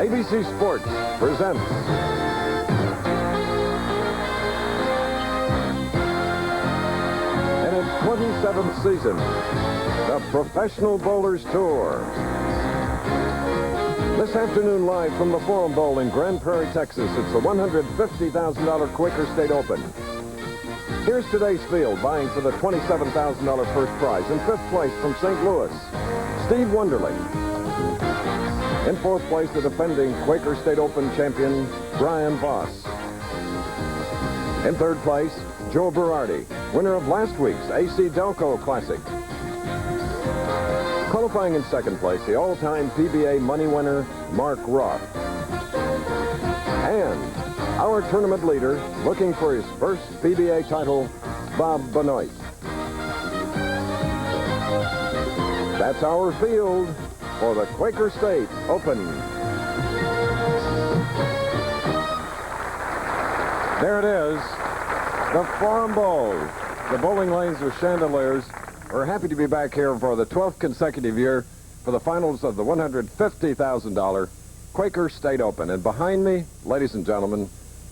ABC Sports presents in its 27th season, the Professional Bowlers Tour. This afternoon live from the Forum Bowl in Grand Prairie, Texas, it's the $150,000 Quaker State Open. Here's today's field, vying for the $27,000 first prize. In fifth place from St. Louis, Steve Wunderlich. In fourth place, the defending Quaker State Open champion, Brian Voss. In third place, Joe Berardi, winner of last week's AC Delco Classic. Qualifying in second place, the all-time PBA money winner, Mark Roth. And our tournament leader, looking for his first PBA title, Bob Benoit. That's our field for the Quaker State Open. There it is, the Forum Bowl. The bowling lanes with chandeliers. We're happy to be back here for the 12th consecutive year for the finals of the $150,000 Quaker State Open. And behind me, ladies and gentlemen,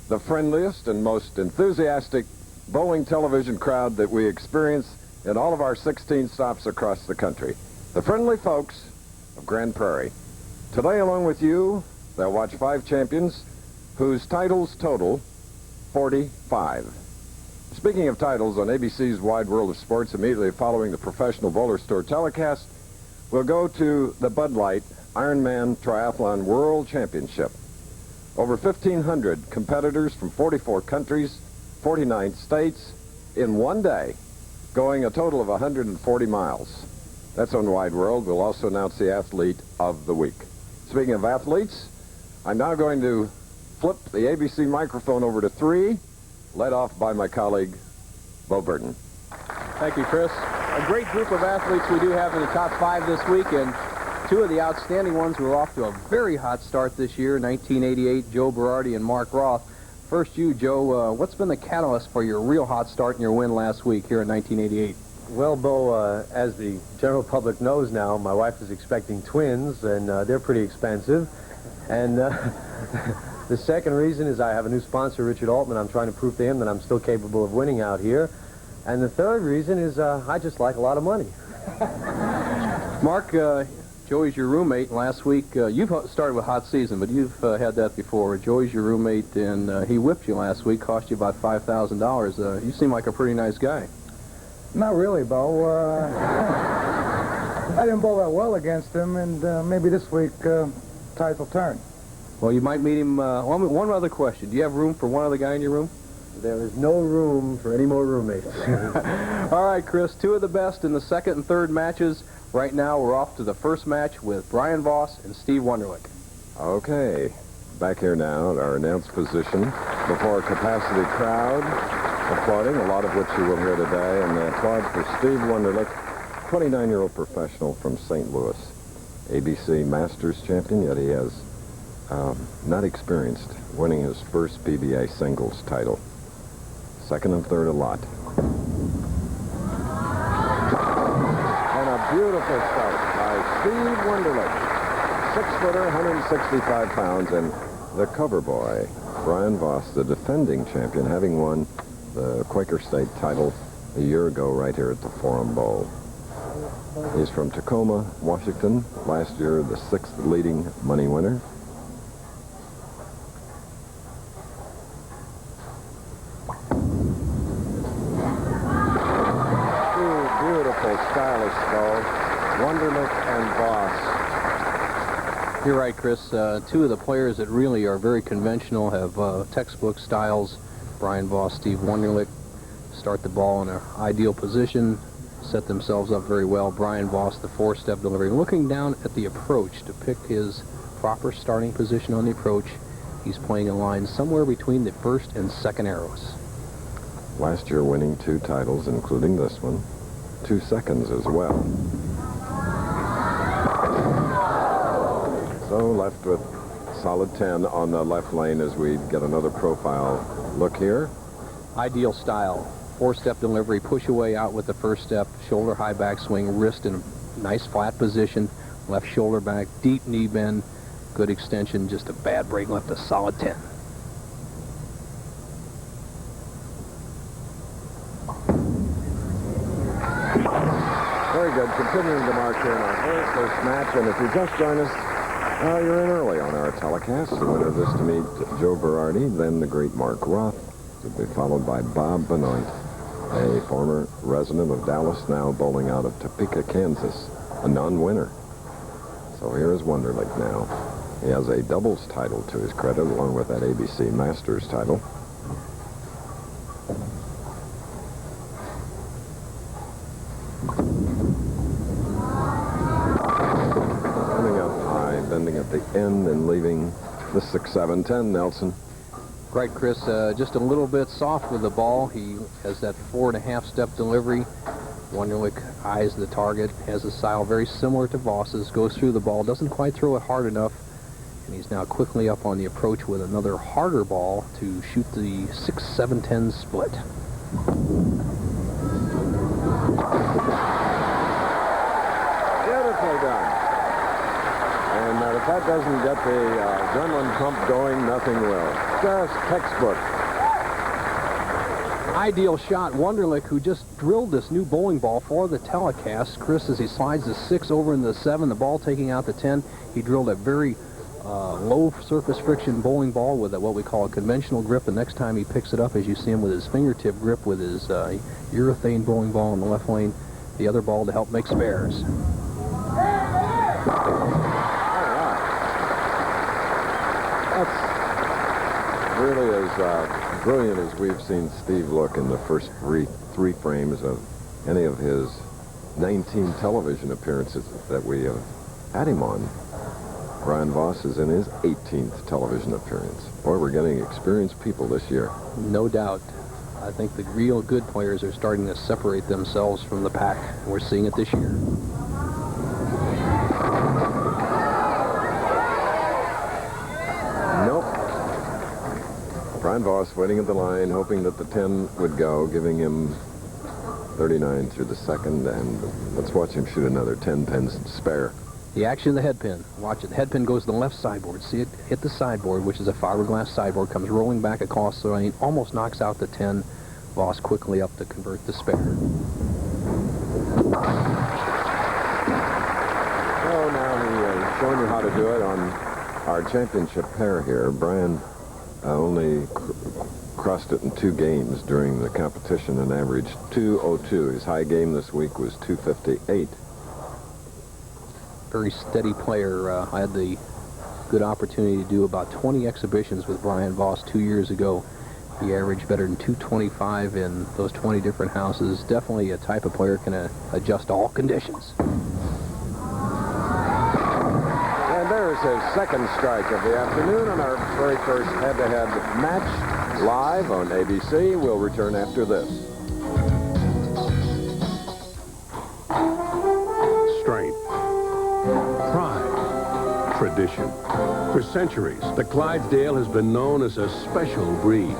the friendliest and most enthusiastic bowling television crowd that we experience in all of our 16 stops across the country. The friendly folks of Grand Prairie. Today, along with you, they'll watch 5 champions whose titles total 45. Speaking of titles, on ABC's Wide World of Sports, immediately following the Professional Bowlers Tour telecast, we'll go to the Bud Light IRONMAN Triathlon World Championship. Over 1,500 competitors from 44 countries, 49 states, in one day, going a total of 140 miles. That's on Wide World. We'll also announce the athlete of the week. Speaking of athletes, I'm now going to flip the ABC microphone over to 3, led off by my colleague, Bo Burton. Thank you, Chris. A great group of athletes we do have in the top 5 this week, and 2 of the outstanding ones who are off to a very hot start this year, 1988, Joe Berardi and Mark Roth. First, you, Joe, what's been the catalyst for your real hot start in your win last week here in 1988? Well, Bo, as the general public knows now, my wife is expecting twins, and they're pretty expensive. And the second reason is I have a new sponsor, Richard Altman. I'm trying to prove to him that I'm still capable of winning out here. And the third reason is I just like a lot of money. Mark, Joey's your roommate. Last week, you've started with hot season, but you've had that before. Joey's your roommate, and he whipped you last week, cost you about $5,000. You seem like a pretty nice guy. Not really, Bo. I didn't bowl that well against him, and maybe this week tides will turn. Well, you might meet him. One other question. Do you have room for one other guy in your room? There is no room for any more roommates. All right, Chris, 2 of the best in the second and third matches. Right now, we're off to the first match with Brian Voss and Steve Wunderlich. Okay, back here now at our announced position before a capacity crowd applauding, a lot of which you will hear today, and the applaud for Steve Wunderlich, 29-year-old professional from St. Louis, ABC Masters champion, yet he has not experienced winning his first PBA singles title. Second and third a lot. And a beautiful start by Steve Wunderlich, 6-footer, 165 pounds, and the cover boy, Brian Voss, the defending champion, having won the Quaker State title a year ago right here at the Forum Bowl. He's from Tacoma, Washington. Last year, the 6th leading money winner. Two beautiful, stylish balls, Wunderlich and Voss. You're right, Chris. 2 of the players that really are very conventional, have textbook styles. Brian Voss, Steve Wunderlich start the ball in an ideal position, set themselves up very well. Brian Voss, the 4-step delivery. Looking down at the approach to pick his proper starting position on the approach, he's playing a line somewhere between the first and second arrows. Last year winning 2 titles, including this one, 2 seconds as well. So left with solid 10 on the left lane as we get another profile look here. Ideal style. 4-step delivery, push away out with the first step, shoulder high back swing, wrist in a nice flat position, left shoulder back, deep knee bend, Good extension, just a bad break, left a solid 10. Very good. Continuing to mark here in our very first match. And if you just joined us, you're in early on our telecast. The winner of this to meet Joe Berardi, then the great Mark Roth. Will be followed by Bob Benoit, a former resident of Dallas, now bowling out of Topeka, Kansas, a non-winner. So here is Wunderlich now. He has a doubles title to his credit, along with that ABC Masters title. Coming up high, bending at the end and leaving the 6-7-10, Nelson. Right, Chris, just a little bit soft with the ball. He has that 4.5-step delivery. Wunderlich eyes the target, has a style very similar to Voss's, goes through the ball, doesn't quite throw it hard enough, and he's now quickly up on the approach with another harder ball to shoot the 6-7-10 split. Beautifully done. And if that doesn't get the adrenaline pump going, nothing will. Just textbook. Ideal shot. Wunderlich, who just drilled this new bowling ball for the telecast. Chris, as he slides the 6 over into the 7, the ball taking out the 10, he drilled a very low surface friction bowling ball with what we call a conventional grip. The next time he picks it up, as you see him with his fingertip grip with his urethane bowling ball in the left lane, the other ball to help make spares. That's really as brilliant as we've seen Steve look in the first three frames of any of his 19 television appearances that we have had him on. Brian Voss is in his 18th television appearance. Boy, we're getting experienced people this year. No doubt. I think the real good players are starting to separate themselves from the pack. We're seeing it this year. Nope. Brian Voss waiting at the line, hoping that the 10 would go, giving him 39 through the second, and let's watch him shoot another 10 pins spare. The action of the head pin. Watch it. The head pin goes to the left sideboard. See it hit the sideboard, which is a fiberglass sideboard, comes rolling back across the lane, almost knocks out the 10. Voss quickly up to convert the spare. So now he is showing you how to do it on our championship pair here. Brian only crossed it in 2 games during the competition and averaged 202. His high game this week was 258. Very steady player. I had the good opportunity to do about 20 exhibitions with Brian Voss 2 years ago. He averaged better than 225 in those 20 different houses. Definitely a type of player can adjust to all conditions. And there's his second strike of the afternoon on our very first head-to-head match live on ABC. We'll return after this. Strength. Pride, tradition. For centuries, the Clydesdale has been known as a special breed.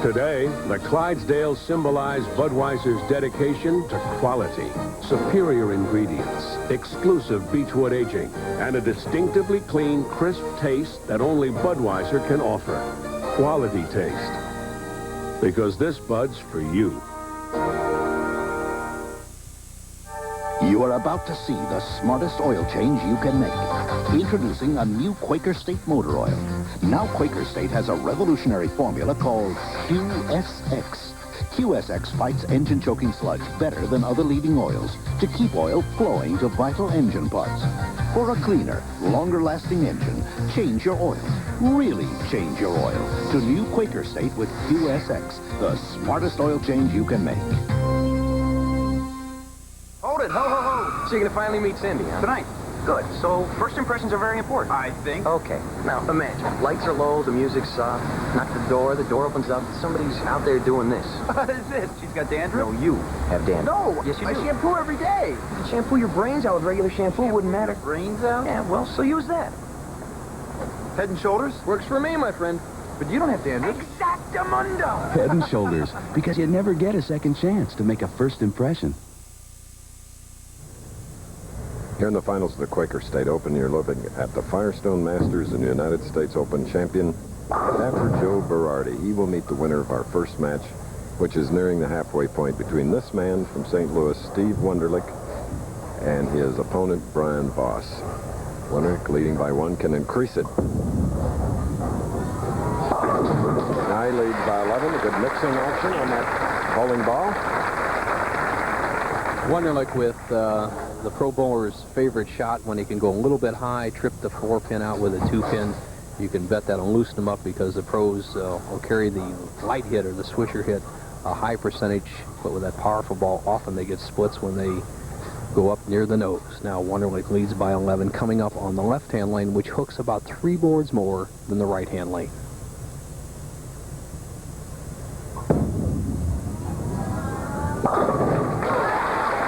Today, the Clydesdales symbolize Budweiser's dedication to quality, superior ingredients, exclusive beechwood aging, and a distinctively clean, crisp taste that only Budweiser can offer. Quality taste. Because this Bud's for you. You are about to see the smartest oil change you can make. Introducing a new Quaker State motor oil. Now Quaker State has a revolutionary formula called QSX. QSX fights engine choking sludge better than other leading oils to keep oil flowing to vital engine parts. For a cleaner, longer-lasting engine, change your oil. Really change your oil to new Quaker State with QSX, the smartest oil change you can make. Hold it, ho, ho, ho. So you're gonna finally meet Cindy, huh? Tonight. Good. So first impressions are very important. I think. Okay. Now, imagine. Lights are low, the music's soft. Knock the door opens up. Somebody's out there doing this. What is this? She's got dandruff? No, you have dandruff. No. Yes, you I do. shampoo every day. You can shampoo your brains out with regular shampoo. Wouldn't matter. Brains out? Yeah, well, so use that. Head and Shoulders? Works for me, my friend. But you don't have dandruff. Exactamundo. Head and Shoulders, because you never get a second chance to make a first impression. Here in the finals of the Quaker State Open, you're looking at the Firestone Masters and United States Open champion, after Joe Berardi. He will meet the winner of our first match, which is nearing the halfway point between this man from St. Louis, Steve Wunderlich, and his opponent, Brian Voss. Wunderlich, leading by 1, can increase it. Now he leads by 11. A good mixing action on that bowling ball. Wunderlich with the pro bowler's favorite shot when he can go a little bit high, trip the 4-pin out with a 2-pin. You can bet that'll loosen him up because the pros will carry the light hit or the swisher hit a high percentage, but with that powerful ball, often they get splits when they go up near the nose. Now Wunderlich leads by 11, coming up on the left-hand lane, which hooks about 3 boards more than the right-hand lane.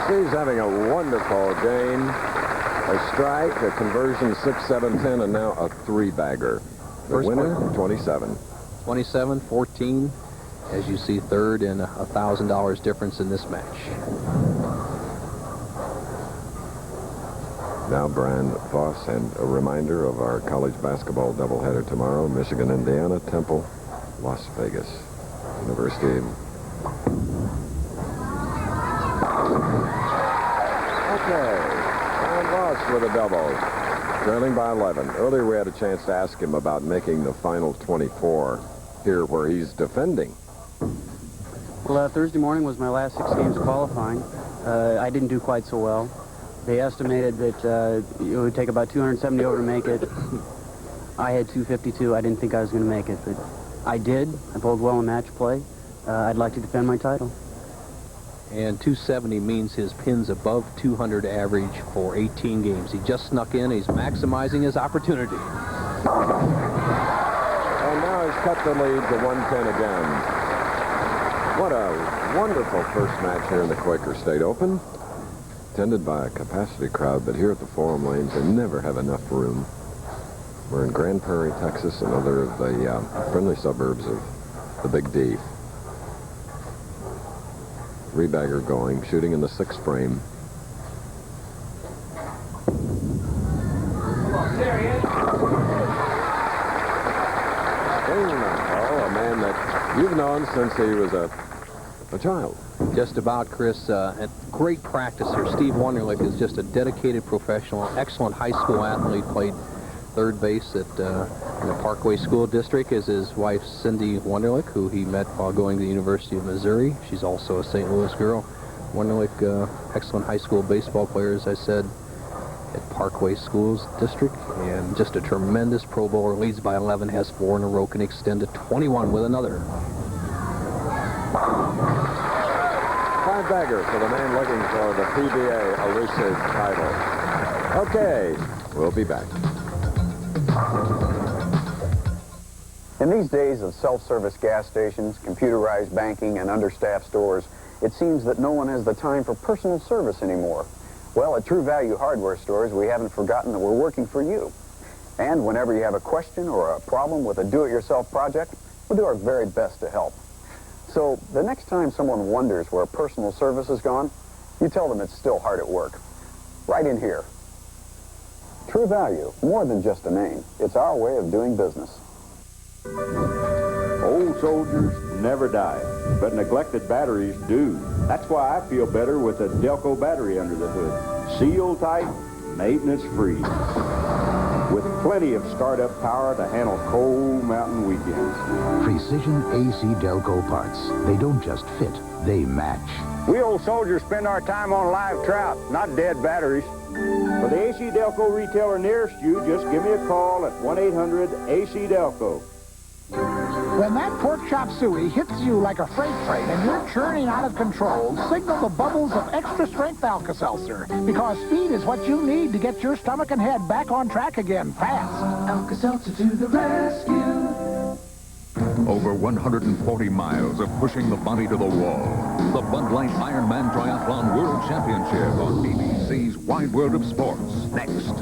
Steve's having a wonderful game. A strike, a conversion, 6, 7, 10, and now a 3-bagger. The winner, 27. 27, 14, as you see, third, and $1,000 difference in this match. Now Brian Voss, and a reminder of our college basketball doubleheader tomorrow: Michigan, Indiana, Temple, Las Vegas, University. Okay, Brian Voss with a double, trailing by 11. Earlier we had a chance to ask him about making the final 24 here where he's defending. Well, Thursday morning was my last 6 games qualifying. I didn't do quite so well. They estimated that it would take about 270 over to make it. I had 252. I didn't think I was going to make it, but I did. I bowled well in match play. I'd like to defend my title. And 270 means his pin's above 200 average for 18 games. He just snuck in. He's maximizing his opportunity. And now he's cut the lead to 110 again. What a wonderful first match here in the Quaker State Open. Attended by a capacity crowd, but here at the Forum Lanes, they never have enough room. We're in Grand Prairie, Texas, another of the friendly suburbs of the Big D. 3-bagger going, shooting in the 6th frame. Oh, a man that you've known since he was a child. Just about, Chris. A great practicer. Steve Wunderlich is just a dedicated professional, excellent high school athlete. Played third base at in the Parkway School District. Is his wife Cindy Wunderlich, who he met while going to the University of Missouri. She's also a St. Louis girl. Wunderlich, excellent high school baseball player, as I said, at Parkway Schools District, and just a tremendous pro bowler. Leads by 11, has 4 in a row, can extend to 21 with another. 5-bagger for the man looking for the PBA elusive title. Okay, we'll be back. In these days of self-service gas stations, computerized banking, and understaffed stores, it seems that no one has the time for personal service anymore. Well, at True Value Hardware stores, we haven't forgotten that we're working for you. And whenever you have a question or a problem with a do-it-yourself project, we'll do our very best to help. So the next time someone wonders where personal service has gone, you tell them it's still hard at work. Right in here. True Value, more than just a name. It's our way of doing business. Old soldiers never die, but neglected batteries do. That's why I feel better with a Delco battery under the hood. Seal tight, maintenance free. With plenty of startup power to handle cold mountain weekends. Precision AC Delco parts. They don't just fit, they match. We old soldiers spend our time on live trout, not dead batteries. For the AC Delco retailer nearest you, just give me a call at 1-800-AC-DELCO. When that pork chop suey hits you like a freight train and you're churning out of control, signal the bubbles of extra-strength Alka-Seltzer, because speed is what you need to get your stomach and head back on track again fast. Alka-Seltzer to the rescue. Over 140 miles of pushing the body to the wall. The Bud Light IRONMAN Triathlon World Championship on BBC's Wide World of Sports. Next.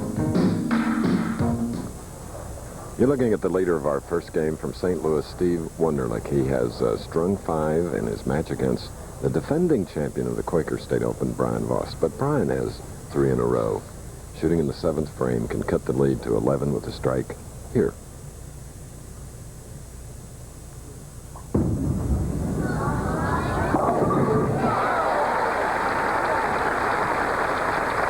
You're looking at the leader of our first game from St. Louis, Steve Wunderlich. He has strung 5 in his match against the defending champion of the Quaker State Open, Brian Voss. But Brian has 3 in a row. shooting in the 7th frame, can cut the lead to 11 with a strike here.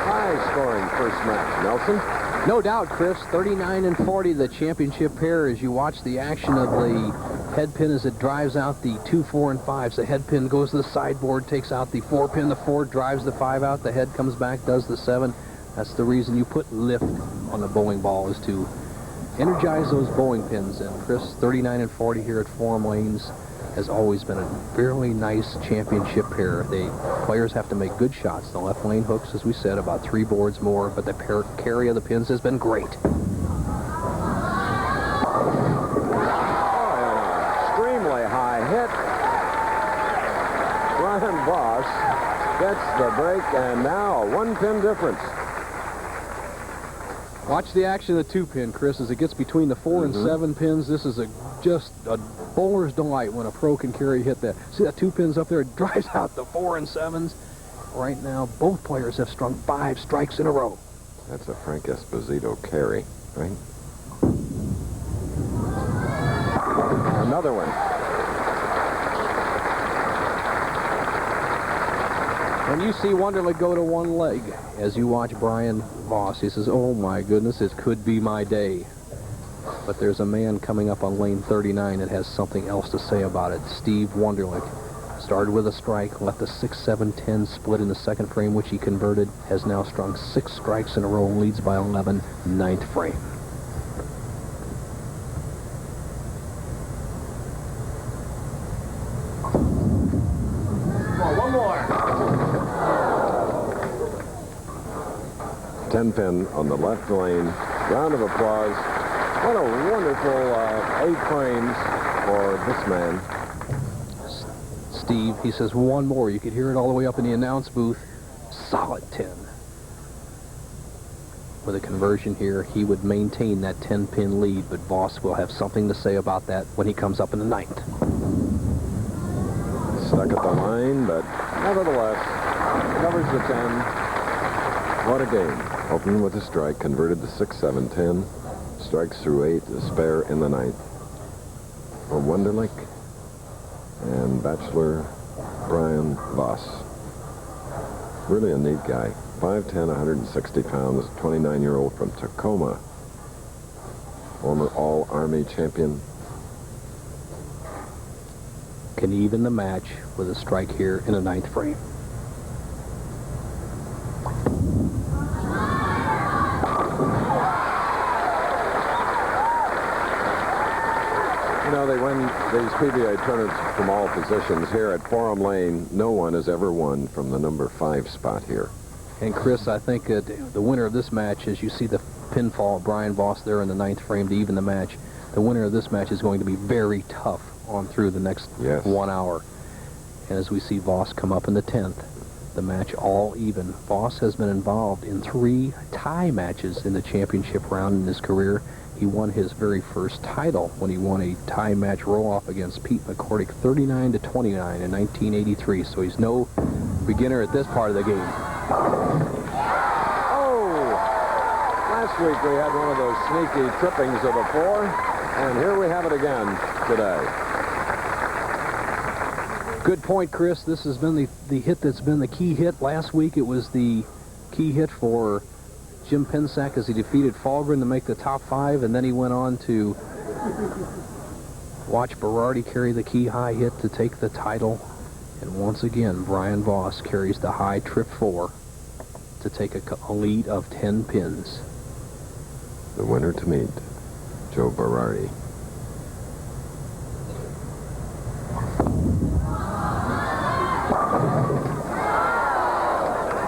High-scoring first match. Nelson? No doubt, Chris. 39 and 40, the championship pair, as you watch the action of the head pin as it drives out the 2, 4, and 5s. The head pin goes to the sideboard, takes out the 4 pin. The 4 drives the 5 out. The head comes back, does the 7. That's the reason you put lift on the bowling ball, is to energize those bowling pins. And Chris, 39 and 40 here at Forum Lanes has always been a fairly nice championship pair. The players have to make good shots. The left lane hooks, as we said, about 3 boards more, but the carry of the pins has been great. Extremely high hit. Brian Voss gets the break, and now a 1-pin difference. Watch the action of the 2-pin, Chris, as it gets between the 4 and 7 pins. This is just a bowler's delight when a pro can carry hit that. See that 2 pins up there? It drives out the 4 and 7s. Right now, both players have strung 5 strikes in a row. That's a Frank Esposito carry, right? Another one. And you see Wunderlich go to one leg as you watch Brian Voss. He says, oh my goodness, it could be my day. But there's a man coming up on lane 39 that has something else to say about it. Steve Wunderlich started with a strike, let the 6, 7, 10 split in the 2nd frame, which he converted, has now strung 6 strikes in a row and leads by 11, 9th frame. One more. 10-pin on the left lane. Round of applause. What a wonderful 8 frames for this man. Steve, he says one more. You could hear it all the way up in the announce booth. Solid 10. With a conversion here, he would maintain that 10-pin lead, but Voss will have something to say about that when he comes up in the 9th. Stuck at the line, but nevertheless, covers the 10. What a game. Opened with a strike, converted the 6, 7, 10. Strikes through 8, a spare in the 9th. For Wunderlich and bachelor Brian Voss. Really a neat guy. 5'10", 160 pounds, 29-year-old from Tacoma. Former All-Army champion. Can even the match with a strike here in the 9th frame. You know, they win these PBA tournaments from all positions. Here at Forum Lane, no one has ever won from the number 5 spot here. And Chris, I think that the winner of this match, as you see the pinfall of Brian Voss there in the 9th frame to even the match, the winner of this match is going to be very tough on through the next 1 hour. And as we see Voss come up in the 10th, the match all even. Voss has been involved in 3 tie matches in the championship round in his career. He won his very first title when he won a tie match roll-off against Pete McCordick, 39-29 in 1983. So he's no beginner at this part of the game. Oh! Last week we had one of those sneaky trippings of a 4, and here we have it again today. Good point, Chris. This has been the hit that's been the key hit. Last week it was the key hit for Jim Pensack as he defeated Falgren to make the top 5, and then he went on to watch Berardi carry the key high hit to take the title. And once again, Brian Voss carries the high trip 4 to take a lead of 10 pins. The winner to meet, Joe Berardi.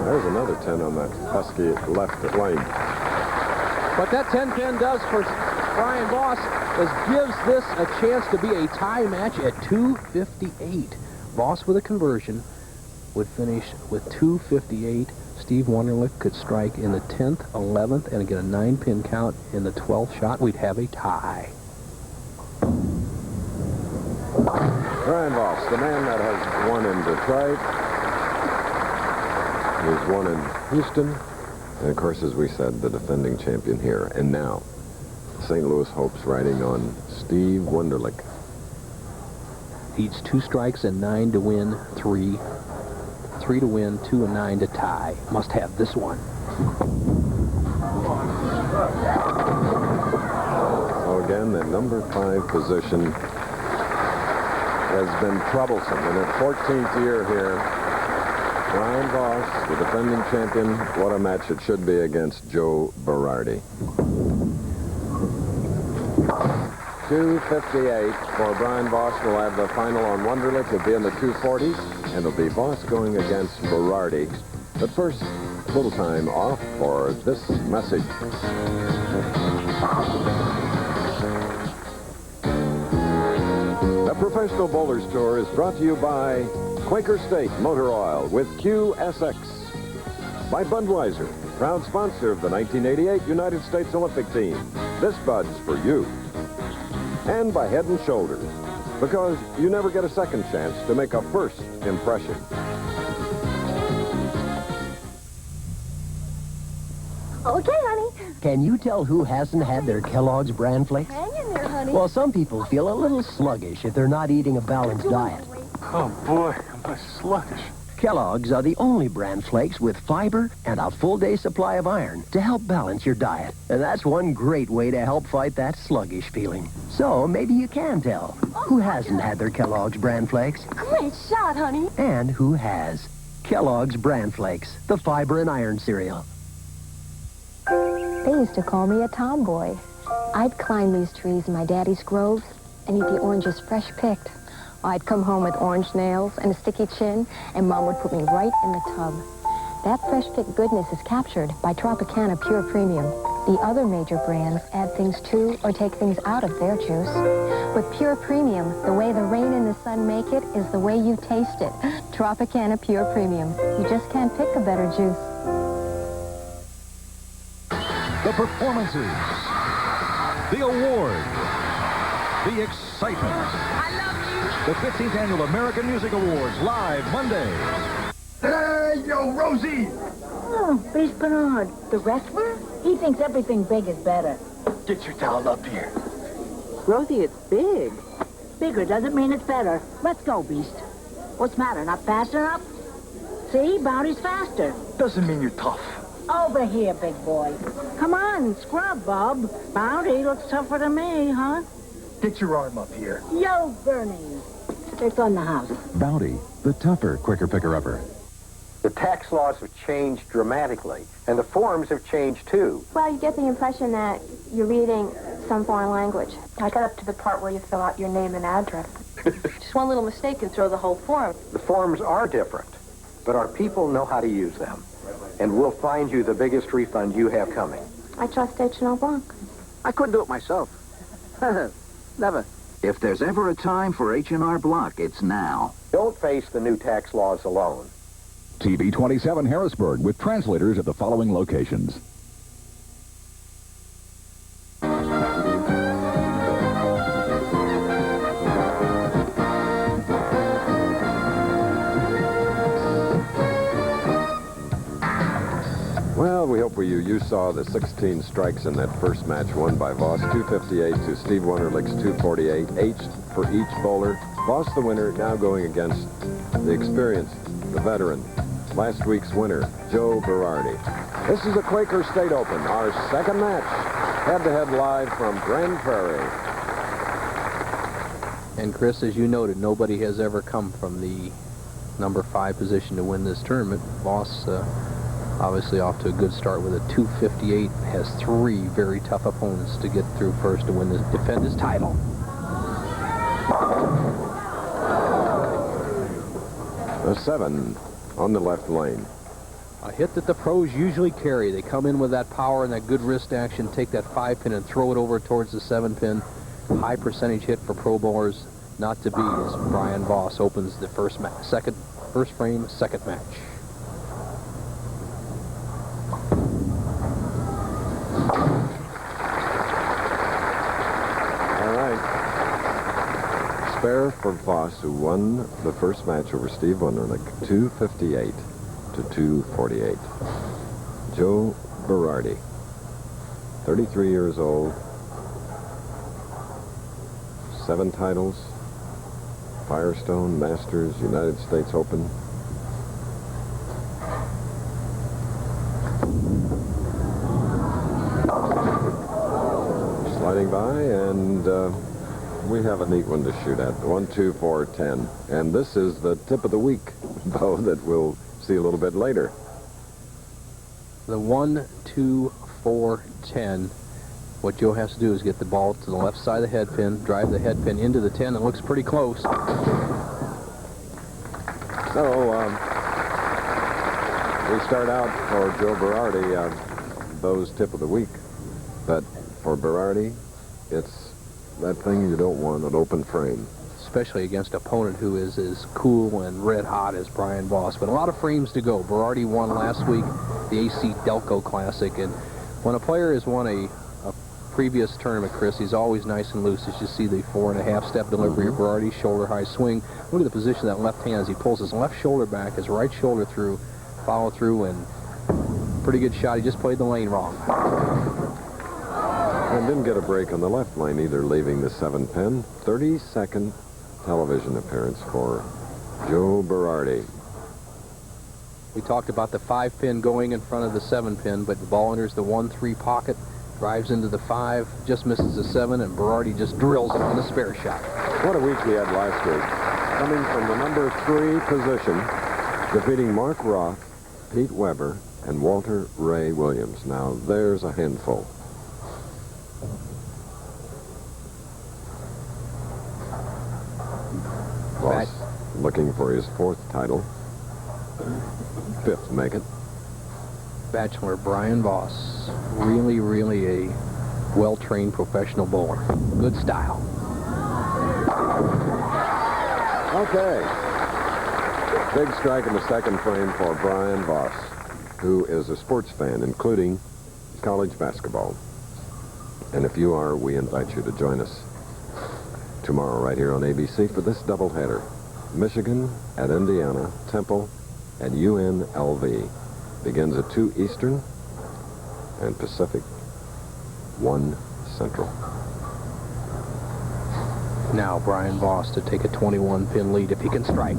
There's another 10 on that husky left lane. What that 10-pin does for Brian Voss is gives this a chance to be a tie match at 258. Voss with a conversion would finish with 258. Steve Wunderlich could strike in the 10th, 11th, and get a 9-pin count in the 12th shot. We'd have a tie. Brian Voss, the man that has won in Detroit. He's won in Houston And, of course, as we said, the defending champion here. And now, St. Louis Hopes riding on Steve Wunderlich. Needs 2 strikes and 9 to win, 3. 3 to win, 2 and 9 to tie. Must have this one. So again, the number 5 position has been troublesome. In its 14th year here, Brian Voss, the defending champion, what a match it should be against Joe Berardi. 2:58 for Brian Voss. Will have the final on Wunderlich. It'll be in the 240s, and it'll be Voss going against Berardi. But first, a little time off for this message. The Professional Bowlers Tour is brought to you by Quaker State Motor Oil with QSX. By Budweiser, proud sponsor of the 1988 United States Olympic team. This Bud's for you. And by Head & Shoulders, because you never get a second chance to make a first impression. Okay, honey. Can you tell who hasn't had their Kellogg's bran flakes? Hang in there, honey. Well, some people feel a little sluggish if they're not eating a balanced diet. Oh, boy, am I sluggish. Kellogg's are the only bran flakes with fiber and a full day supply of iron to help balance your diet. And that's one great way to help fight that sluggish feeling. So maybe you can tell who hasn't had their Kellogg's bran flakes Great shot, honey. and who has. Kellogg's bran flakes, the fiber and iron cereal. They used to call me a tomboy. I'd climb these trees in my daddy's groves and eat the oranges fresh picked. I'd come home with orange nails and a sticky chin, and Mom would put me right in the tub. That fresh picked goodness is captured by Tropicana Pure Premium. The other major brands add things to or take things out of their juice. With Pure Premium, the way the rain and the sun make it is the way you taste it. Tropicana Pure Premium. You just can't pick a better juice. The performances, the awards, the excitement. The 15th Annual American Music Awards, live Monday. Hey, yo, Rosie! Oh, Beast Benoit, the wrestler? He thinks everything big is better. Get your towel up here. Rosie, it's big. Bigger doesn't mean it's better. Let's go, Beast. What's the matter, not fast enough? See, Bounty's faster. Doesn't mean you're tough. Over here, big boy. Come on, scrub, Bob. Bounty looks tougher than me, huh? Get your arm up here. Yo, Bernie. It's on the house. Bounty, the tougher quicker picker-upper. The tax laws have changed dramatically, and the forms have changed too. Well, you get the impression that you're reading some foreign language. I got up to the part where you fill out your name and address. Just one little mistake can throw the whole form. The forms are different, but our people know how to use them. And we'll find you the biggest refund you have coming. I trust H&R Block. I couldn't do it myself. Never. If there's ever a time for H&R Block, it's now. Don't face the new tax laws alone. TV 27 Harrisburg with translators at the following locations. Well, we hope you saw the 16 strikes in that first match won by Voss, 258 to Steve Wunderlich's 248, 8 for each bowler. Voss the winner, now going against the experienced, the veteran, last week's winner, Joe Berardi. This is the Quaker State Open, our second match, head-to-head live from Grand Prairie. And Chris, as you noted, nobody has ever come from the number 5 position to win this tournament. Voss, obviously off to a good start with a 258, has 3 very tough opponents to get through first to win this, defend his title. A 7 on the left lane. A hit that the pros usually carry. They come in with that power and that good wrist action, take that 5-pin and throw it over towards the 7-pin. High percentage hit for pro bowlers, not to be, as Brian Voss opens the first frame, second match. Spare for Voss, who won the first match over Steve Wunderlich, 258 to 248. Joe Berardi. 33 years old. 7 titles. Firestone, Masters, United States Open. Sliding by, and we have a neat one to shoot at. 1, 2, 4, 10. And this is the tip of the week, Bo, that we'll see a little bit later. The 1, 2, 4, 10. What Joe has to do is get the ball to the left side of the head pin, drive the head pin into the 10. It looks pretty close. So, we start out for Joe Berardi, Bo's tip of the week. But for Berardi, it's that thing you don't want, an open frame. Especially against an opponent who is as cool and red hot as Brian Voss. But a lot of frames to go. Berardi won last week the AC Delco Classic. And when a player has won a previous tournament, Chris, he's always nice and loose. As you see the 4.5-step delivery of Berardi, shoulder high swing. Look at the position of that left hand as he pulls his left shoulder back, his right shoulder through, follow through, and pretty good shot. He just played the lane wrong. And didn't get a break on the left lane either, leaving the 7-pin. 32nd television appearance for Joe Berardi. We talked about the 5-pin going in front of the 7-pin, but the ball enters the 1-3 pocket, drives into the 5, just misses the 7, and Berardi just drills it on the spare shot. What a week he had last week. Coming from the number 3 position, defeating Mark Roth, Pete Weber, and Walter Ray Williams. Now, there's a handful. Voss looking for his 4th title. 5th make it. Bachelor Brian Voss, really, really a well-trained professional bowler. Good style. Okay. Big strike in the 2nd frame for Brian Voss, who is a sports fan, including college basketball. And if you are, we invite you to join us tomorrow right here on ABC for this doubleheader. Michigan at Indiana, Temple at UNLV. Begins at 2 Eastern and Pacific, 1 Central. Now Brian Voss to take a 21-pin lead if he can strike.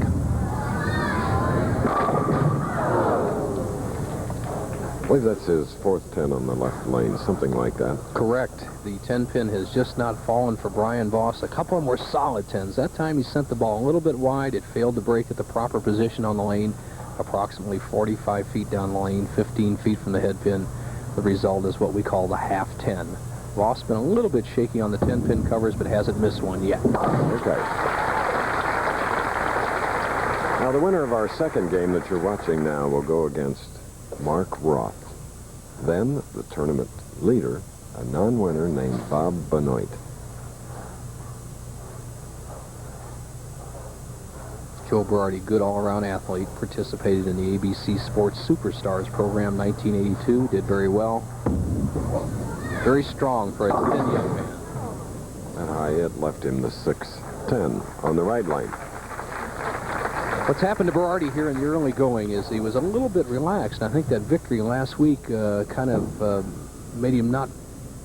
I believe that's his 4th 10 on the left lane, something like that. Correct. The 10-pin has just not fallen for Brian Voss. A couple of them were solid 10s. That time he sent the ball a little bit wide. It failed to break at the proper position on the lane. Approximately 45 feet down the lane, 15 feet from the head pin. The result is what we call the half 10. Voss been a little bit shaky on the 10-pin covers, but hasn't missed one yet. Okay. Now, the winner of our 2nd game that you're watching now will go against Mark Roth. Then, the tournament leader, a non-winner named Bob Benoit. Joe Berardi, good all-around athlete, participated in the ABC Sports Superstars program 1982, did very well. Very strong for a thin young man. That high hit left him the 6-10 on the right lane. What's happened to Berardi here in the early going is he was a little bit relaxed. I think that victory last week kind of made him not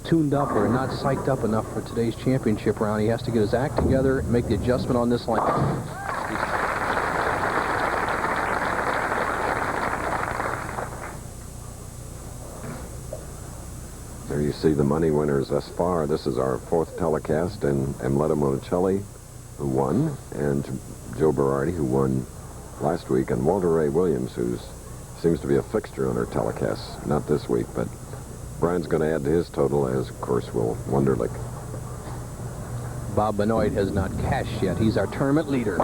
tuned up or not psyched up enough for today's championship round. He has to get his act together and make the adjustment on this line. There you see the money winners thus far. This is our 4th telecast, and Emletta Monticelli, who won, and Joe Berardi, who won last week, and Walter Ray Williams, who seems to be a fixture on our telecasts. Not this week, but Brian's going to add to his total, as, of course, will Wunderlich. Bob Benoit has not cashed yet. He's our tournament leader.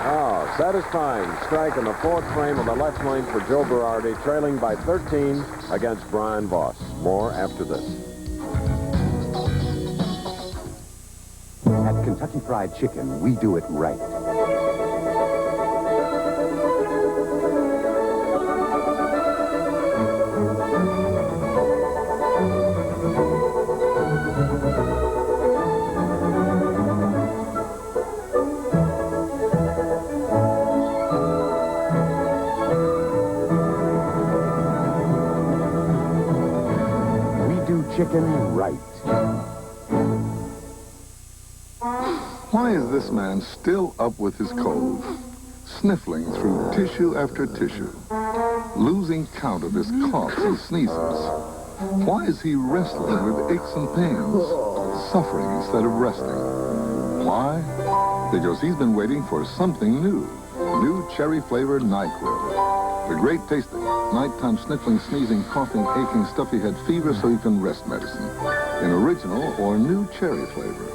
Oh, satisfying strike in the 4th frame of the left lane for Joe Berardi, trailing by 13 against Brian Voss. More after this. At Kentucky Fried Chicken, we do it right. do chicken right. Why is this man still up with his cold, sniffling through tissue after tissue, losing count of his coughs and sneezes? Why is he wrestling with aches and pains, suffering instead of resting? Why? Because he's been waiting for something new. New cherry-flavored NyQuil. The great tasting, nighttime sniffling, sneezing, coughing, aching, stuffy head fever so you can rest medicine. In original or new cherry flavor.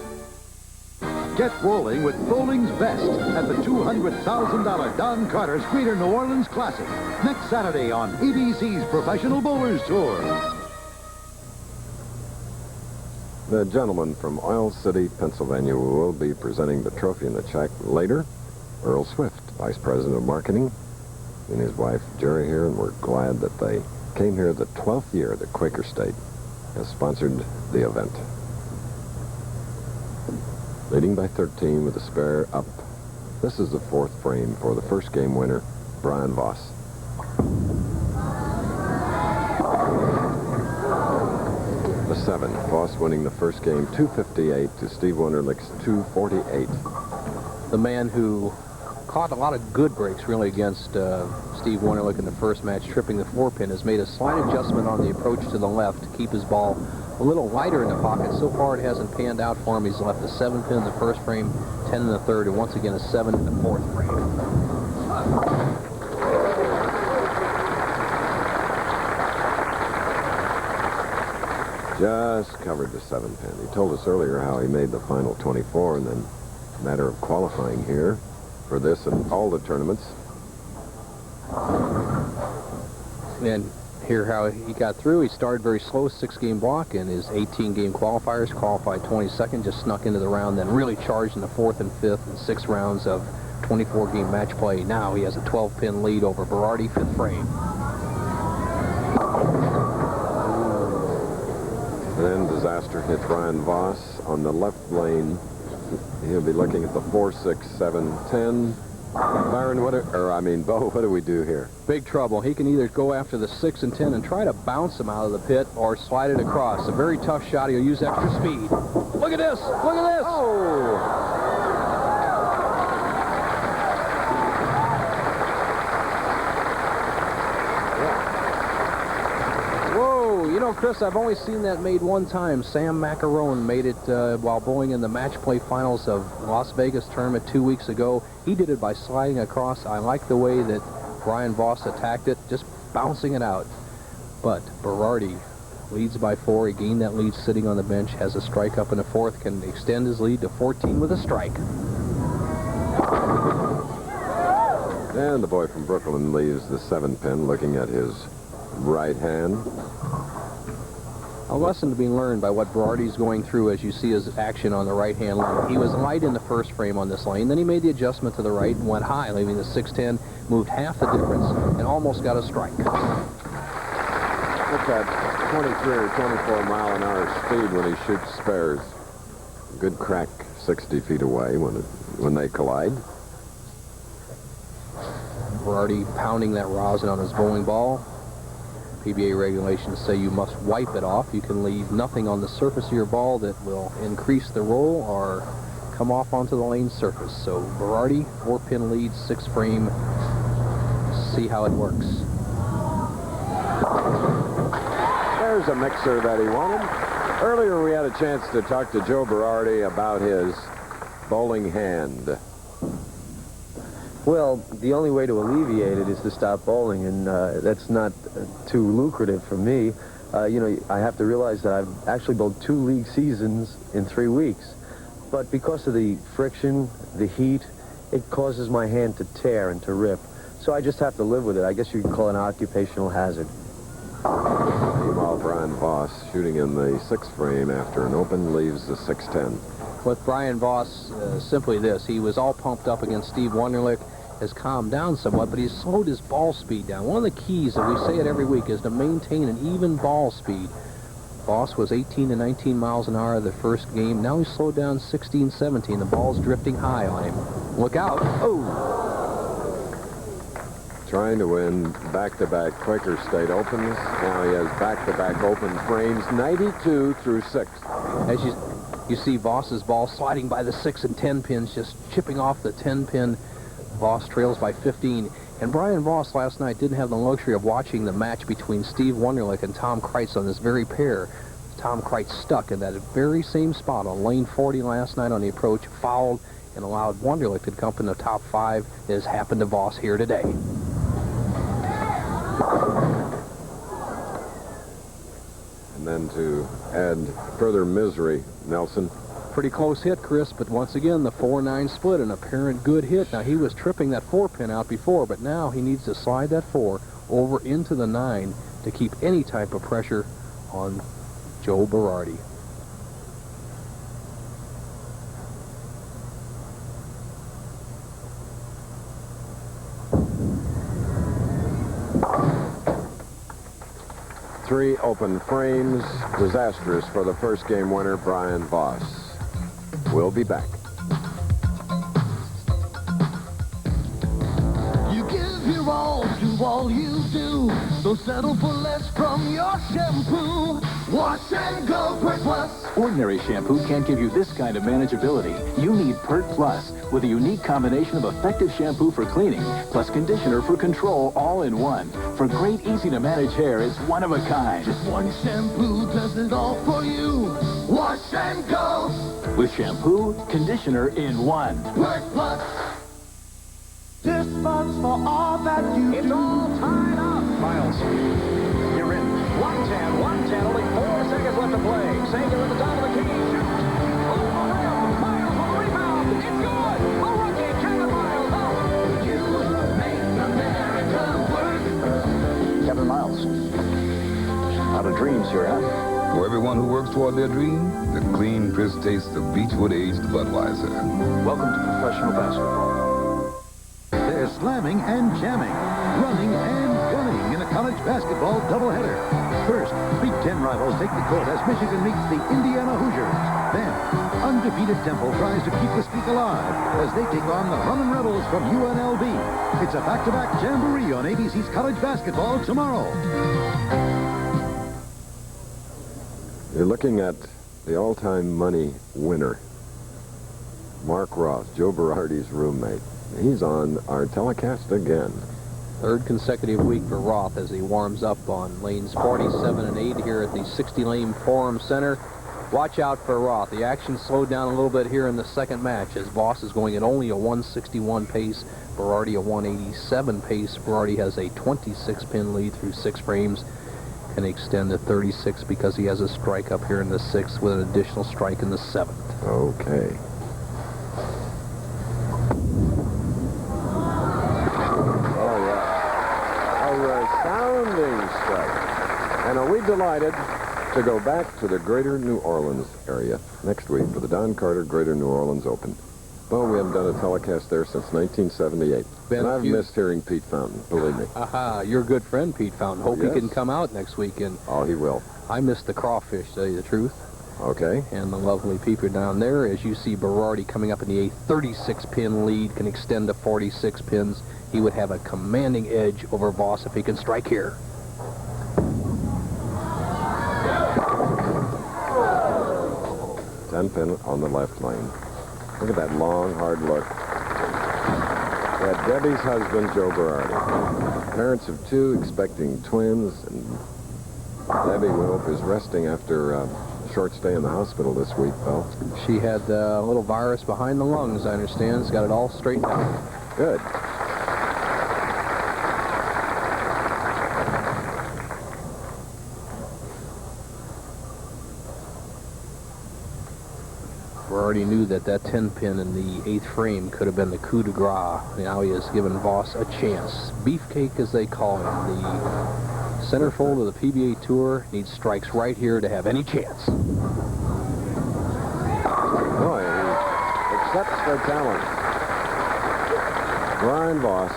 Get rolling with bowling's best at the $200,000 Don Carter's Greater New Orleans Classic next Saturday on ABC's Professional Bowlers Tour. The gentleman from Oil City, Pennsylvania, will be presenting the trophy and the check later. Earl Swift, Vice President of Marketing, and his wife Jerry here, and we're glad that they came here the 12th year that Quaker State has sponsored the event. Leading by 13 with a spare up. This is the fourth frame for the first game winner, Brian Voss. The 7, Voss winning the first game 258 to Steve Wunderlich's 248. The man who caught a lot of good breaks, really, against Steve Wunderlich in the first match, tripping the 4-pin, has made a slight adjustment on the approach to the left to keep his ball a little lighter in the pocket. So far, it hasn't panned out for him. He's left a 7-pin in the first frame, 10 in the third, and once again a 7 in the fourth frame. Just covered the 7-pin. He told us earlier how he made the final 24, and then a matter of qualifying here for this and all the tournaments. And here how he got through. He started very slow, 6-game block, and his 18-game qualifiers qualified 22nd, just snuck into the round, then really charged in the 4th and 5th and 6th rounds of 24-game match play. Now he has a 12-pin lead over Berardi, 5th frame. Then disaster hit Brian Voss on the left lane. He'll be looking at the 4, 6, 7, 10. Byron, Bo, what do we do here? Big trouble. He can either go after the 6 and 10 and try to bounce him out of the pit or slide it across. A very tough shot. He'll use extra speed. Look at this. Look at this. Oh! You know, Chris, I've only seen that made one time. Sam Macarone made it while bowling in the match play finals of Las Vegas tournament 2 weeks ago. He did it by sliding across. I like the way that Brian Voss attacked it, just bouncing it out. But Berardi leads by 4. He gained that lead sitting on the bench, has a strike up in the 4th, can extend his lead to 14 with a strike. And the boy from Brooklyn leaves the 7-pin looking at his right hand. A lesson to be learned by what Berardi's going through as you see his action on the right-hand lane. He was light in the first frame on this lane. Then he made the adjustment to the right and went high, leaving the 6-10, moved half the difference, and almost got a strike. Look at 23 or 24 mile an hour speed when he shoots spares. Good crack 60 feet away when they collide. Berardi pounding that rosin on his bowling ball. PBA regulations say you must wipe it off. You can leave nothing on the surface of your ball that will increase the roll or come off onto the lane surface. So Berardi, 4-pin lead, 6th frame. See how it works. There's a mixer that he wanted. Earlier we had a chance to talk to Joe Berardi about his bowling hand. Well, the only way to alleviate it is to stop bowling, and that's not too lucrative for me. You know, I have to realize that I've actually bowled 2 league seasons in 3 weeks. But because of the friction, the heat, it causes my hand to tear and to rip. So I just have to live with it. I guess you could call it an occupational hazard. Meanwhile, Brian Voss, shooting in the 6th frame after an open, leaves the 6-10. With Brian Voss, simply this. He was all pumped up against Steve Wunderlich, has calmed down somewhat, but he's slowed his ball speed down. One of the keys, and we say it every week, is to maintain an even ball speed. Voss was 18 to 19 miles an hour the first game. Now he's slowed down 16, 17. The ball's drifting high on him. Look out. Oh! trying to win back-to-back Quaker State Opens. Now he has back-to-back open frames, 92 through 6. As you see Voss's ball sliding by the 6 and 10 pins, just chipping off the 10 pin. Voss trails by 15. And Brian Voss last night didn't have the luxury of watching the match between Steve Wunderlich and Tom Kreitz on this very pair. Tom Kreitz stuck in that very same spot on lane 40 last night on the approach, fouled, and allowed Wunderlich to come up in the top 5. It has happened to Voss here today. And then to add further misery, Nelson. Pretty close hit, Chris, but once again, the 4-9 split, an apparent good hit. Now, he was tripping that 4 pin out before, but now he needs to slide that 4 over into the 9 to keep any type of pressure on Joe Berardi. Three open frames, disastrous for the first game winner, Brian Voss. We'll be back. You give your all to all you do. Don't settle for less from your shampoo. Wash and go Pert Plus. Ordinary shampoo can't give you this kind of manageability. You need Pert Plus, with a unique combination of effective shampoo for cleaning, plus conditioner for control, all in one. For great, easy-to-manage hair, it's one of a kind. Just one shampoo does it all for you. Wash and go. With shampoo, conditioner in one. Pert Plus. This spots for all that you It's do. all tied up. Miles, you're in. 110, only 4 seconds left to play. Sanger at the top of the key. Shoot. Over the rim. Miles with the rebound. It's good. A rookie, Kevin Miles out. You make America work. Kevin Miles. Out of dreams here, huh? For everyone who works toward their dream, the clean, crisp taste of Beechwood aged Budweiser. Welcome to professional basketball. They're slamming and jamming, running and gunning in a college basketball doubleheader. First, Big Ten rivals take the court as Michigan meets the Indiana Hoosiers. Then, undefeated Temple tries to keep the streak alive as they take on the Runnin' Rebels from UNLV. It's a back-to-back jamboree on ABC's college basketball tomorrow. You're looking at the all-time money winner, Mark Roth, Joe Berardi's roommate. He's on our telecast again. Third consecutive week for Roth as he warms up on lanes 47 and 8 here at the 60-lane Forum Center. Watch out for Roth. The action slowed down a little bit here in the second match as Voss is going at only a 161 pace, Berardi a 187 pace. Berardi has a 26-pin lead through 6 frames. Can extend to 36 because he has a strike up here in the 6th with an additional strike in the 7th. Okay. Oh, yeah. A resounding strike. And are we delighted to go back to the Greater New Orleans area next week for the Don Carter Greater New Orleans Open. Well, we haven't done a telecast there since 1978. And I've missed hearing Pete Fountain, believe me. Aha, your good friend Pete Fountain. Hope he can come out next weekend. Oh, he will. I missed the crawfish, to tell you the truth. Okay. And the lovely people down there, as you see Berardi coming up in the 8th, 36-pin lead, can extend to 46 pins. He would have a commanding edge over Voss if he can strike here. Ten-pin on the left lane. Look at that long, hard look. At Debbie's husband, Joe Berardi. Parents of 2 expecting twins, and Debbie, we hope, is resting after a short stay in the hospital this week, Bill. She had a little virus behind the lungs, I understand. She's got it all straightened out. Good. Berardi knew that 10-pin in the 8th frame could have been the coup de grace. Now he has given Voss a chance. Beefcake, as they call him. The centerfold of the PBA Tour needs strikes right here to have any chance. Boy, he accepts their talent. Brian Voss.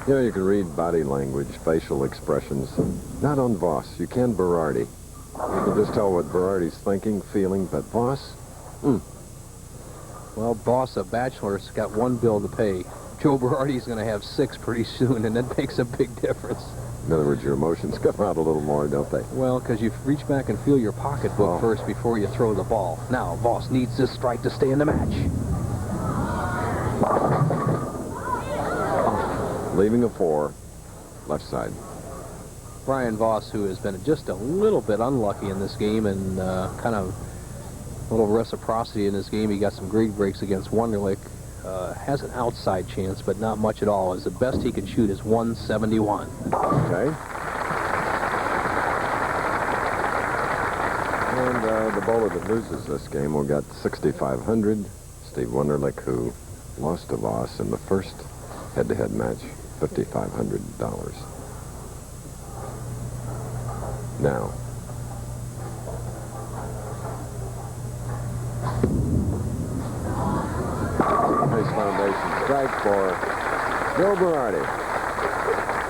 You know, you can read body language, facial expressions. Not on Voss. You can Berardi. You can just tell what Berardi's thinking, feeling, but Voss? Well, Voss, a bachelor, has got one bill to pay. Joe Berardi's going to have 6 pretty soon, and that makes a big difference. In other words, your emotions come out a little more, don't they? Well, because you reach back and feel your pocketbook first before you throw the ball. Now, Voss needs this strike to stay in the match. Leaving a 4, left side. Brian Voss, who has been just a little bit unlucky in this game, and kind of a little reciprocity in this game. He got some great breaks against Wunderlich. Has an outside chance, but not much at all, as the best he can shoot is 171. Okay. And the bowler that loses this game will get 6,500. Steve Wunderlich, who lost to Voss in the first head-to-head match, $5,500. Now. Nice foundation strike for Joe Berardi.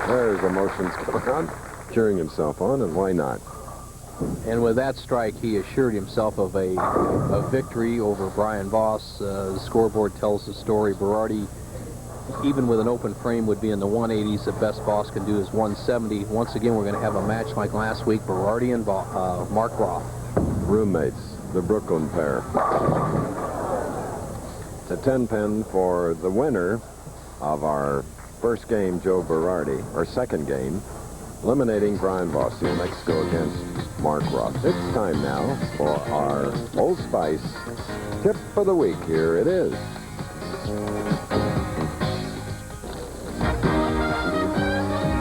There's emotions coming on, cheering himself on, and why not? And with that strike, he assured himself of a victory over Brian Voss. The scoreboard tells the story. Berardi, even with an open frame, would be in the 180s. The best Voss can do is 170. Once again, we're going to have a match like last week, Berardi and Mark Roth. Roommates, the Brooklyn pair. It's a 10-pin for the winner of our first game, Joe Berardi, or second game, eliminating Brian Voss. He'll next go against Mark Roth. It's time now for our Old Spice tip for the week. Here it is.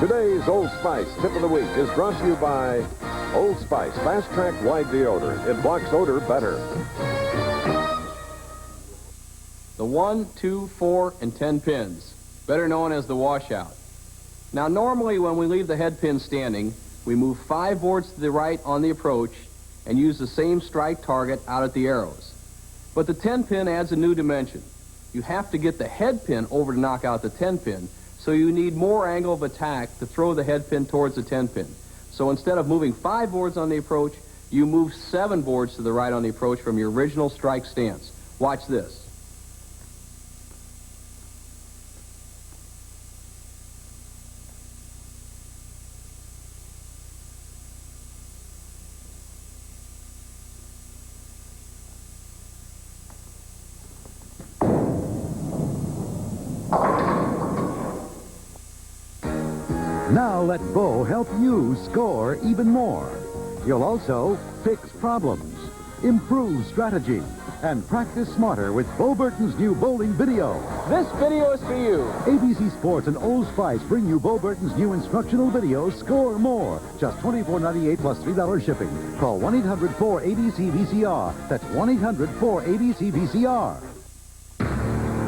Today's Old Spice tip of the week is brought to you by Old Spice Fast Track Wide Deodorant. It blocks odor better. The 1, 2, 4, and 10 pins, better known as the washout. Now, normally when we leave the head pin standing, we move 5 boards to the right on the approach and use the same strike target out at the arrows. But the 10 pin adds a new dimension. You have to get the head pin over to knock out the 10 pin, so you need more angle of attack to throw the head pin towards the 10 pin. So instead of moving 5 boards on the approach, you move 7 boards to the right on the approach from your original strike stance. Watch this. Now let Bo help you score even more. You'll also fix problems, improve strategy, and practice smarter with Bo Burton's new bowling video. This video is for you. ABC Sports and Old Spice bring you Bo Burton's new instructional video, Score More. Just $24.98 plus $3 shipping. Call 1-800-480-CVCR. That's 1-800-480-CVCR.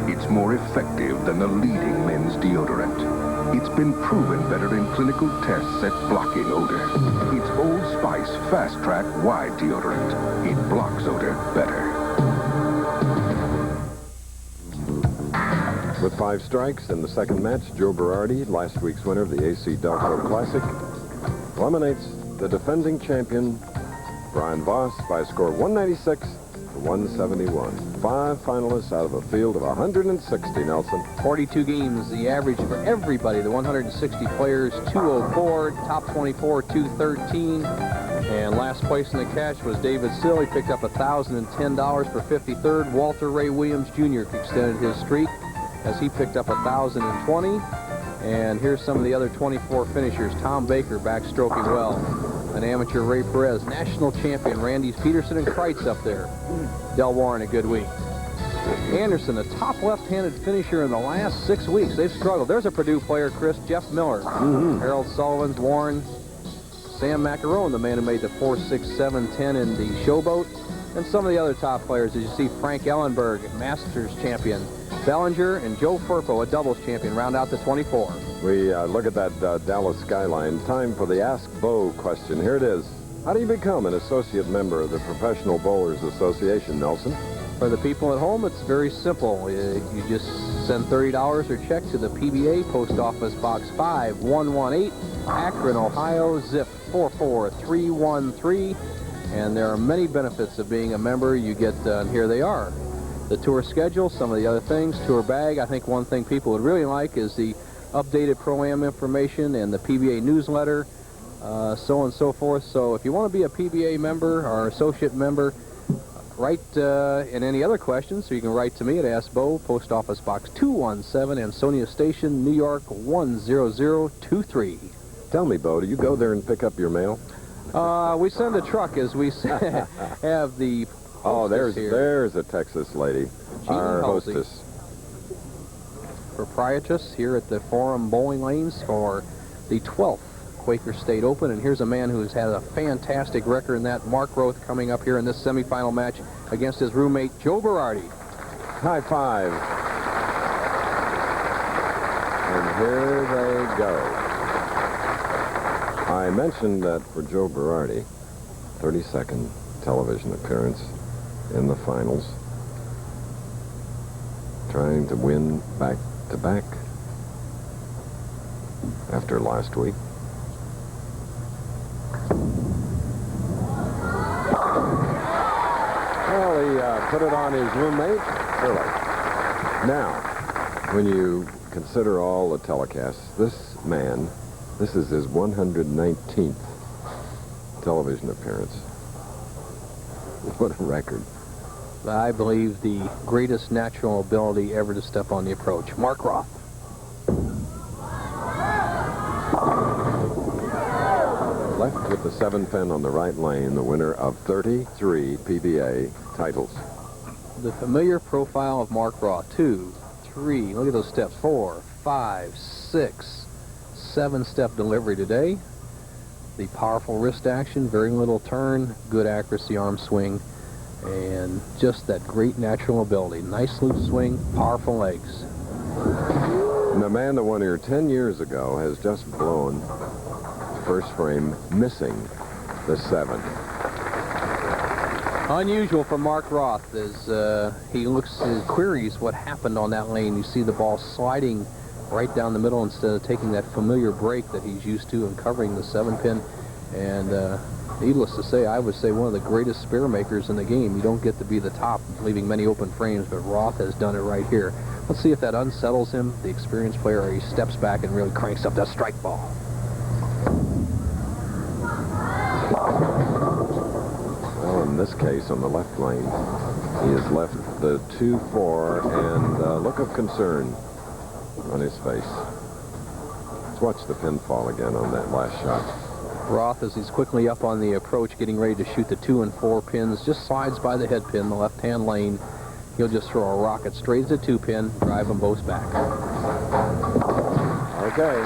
It's more effective than the leading men's deodorant. It's been proven better in clinical tests at blocking odor. It's Old Spice Fast Track Wide Deodorant. It blocks odor better. With 5 strikes in the second match, Joe Berardi, last week's winner of the AC Delco Classic, eliminates the defending champion, Brian Voss, by a score of 196 to 171. 5 finalists out of a field of 160, Nelson. 42 games, the average for everybody, the 160 players, 204, top 24, 213. And last place in the cash was David Sill. He picked up $1,010 for 53rd. Walter Ray Williams Jr. extended his streak as he picked up $1,020. And here's some of the other 24 finishers. Tom Baker backstroking well. An amateur Ray Perez, national champion Randy Peterson and Kreitz up there. Del Warren a good week. Anderson, a top left-handed finisher in the last 6 weeks. They've struggled. There's a Purdue player, Chris, Jeff Miller. Harold Sullivan's Warren. Sam Macarone, the man who made the 4, 6, 7, 10 in the Showboat. And some of the other top players, as you see, Frank Ellenberg, Masters champion. Bellinger and Joe Furpo, a doubles champion, round out the 24. We look at that Dallas skyline. Time for the Ask Bo question. Here it is. How do you become an associate member of the Professional Bowlers Association, Nelson? For the people at home, it's very simple. You just send $30 or check to the PBA, Post Office Box 5118, Akron, Ohio, zip 44313. And there are many benefits of being a member. You get, here they are. The tour schedule, some of the other things, tour bag. I think one thing people would really like is the updated Pro-Am information and the PBA newsletter, so on and so forth. So if you want to be a PBA member or associate member, write in any other questions, so you can write to me at Ask Bo, Post Office Box 217, Ansonia Station, New York 10023. Tell me, Bo, do you go there and pick up your mail? We send a truck as we have the Oh, there's here. a Texas lady, our Halsey, hostess. Proprietress here at the Forum Bowling Lanes for the 12th Quaker State Open. And here's a man who's had a fantastic record in that, Mark Roth, coming up here in this semifinal match against his roommate, Joe Berardi. High five. And here they go. I mentioned that for Joe Berardi, 32nd television appearance in the finals, trying to win back-to-back after last week. Well, he put it on his roommate early. Now, when you consider all the telecasts, this man, this is his 119th television appearance. What a record. I believe the greatest natural ability ever to step on the approach. Mark Roth. Left with the 7-pin on the right lane, the winner of 33 PBA titles. The familiar profile of Mark Roth. 2, 3, look at those steps. 4, 5, 6, 7-step delivery today. The powerful wrist action, very little turn, good accuracy arm swing, and just that great natural ability. Nice loose swing, powerful legs. And the man that won here 10 years ago has just blown first frame, missing the 7. Unusual for Mark Roth as he queries what happened on that lane. You see the ball sliding right down the middle instead of taking that familiar break that he's used to and covering the 7-pin. And needless to say, I would say one of the greatest spare makers in the game. You don't get to be the top, leaving many open frames, but Roth has done it right here. Let's see if that unsettles him, the experienced player, or he steps back and really cranks up that strike ball. Well, in this case, on the left lane, he has left the 2-4 and a look of concern on his face. Let's watch the pin fall again on that last shot. Roth, as he's quickly up on the approach, getting ready to shoot the 2 and 4 pins, just slides by the head pin, the left-hand lane. He'll just throw a rocket straight at the 2-pin, drive them both back. Okay.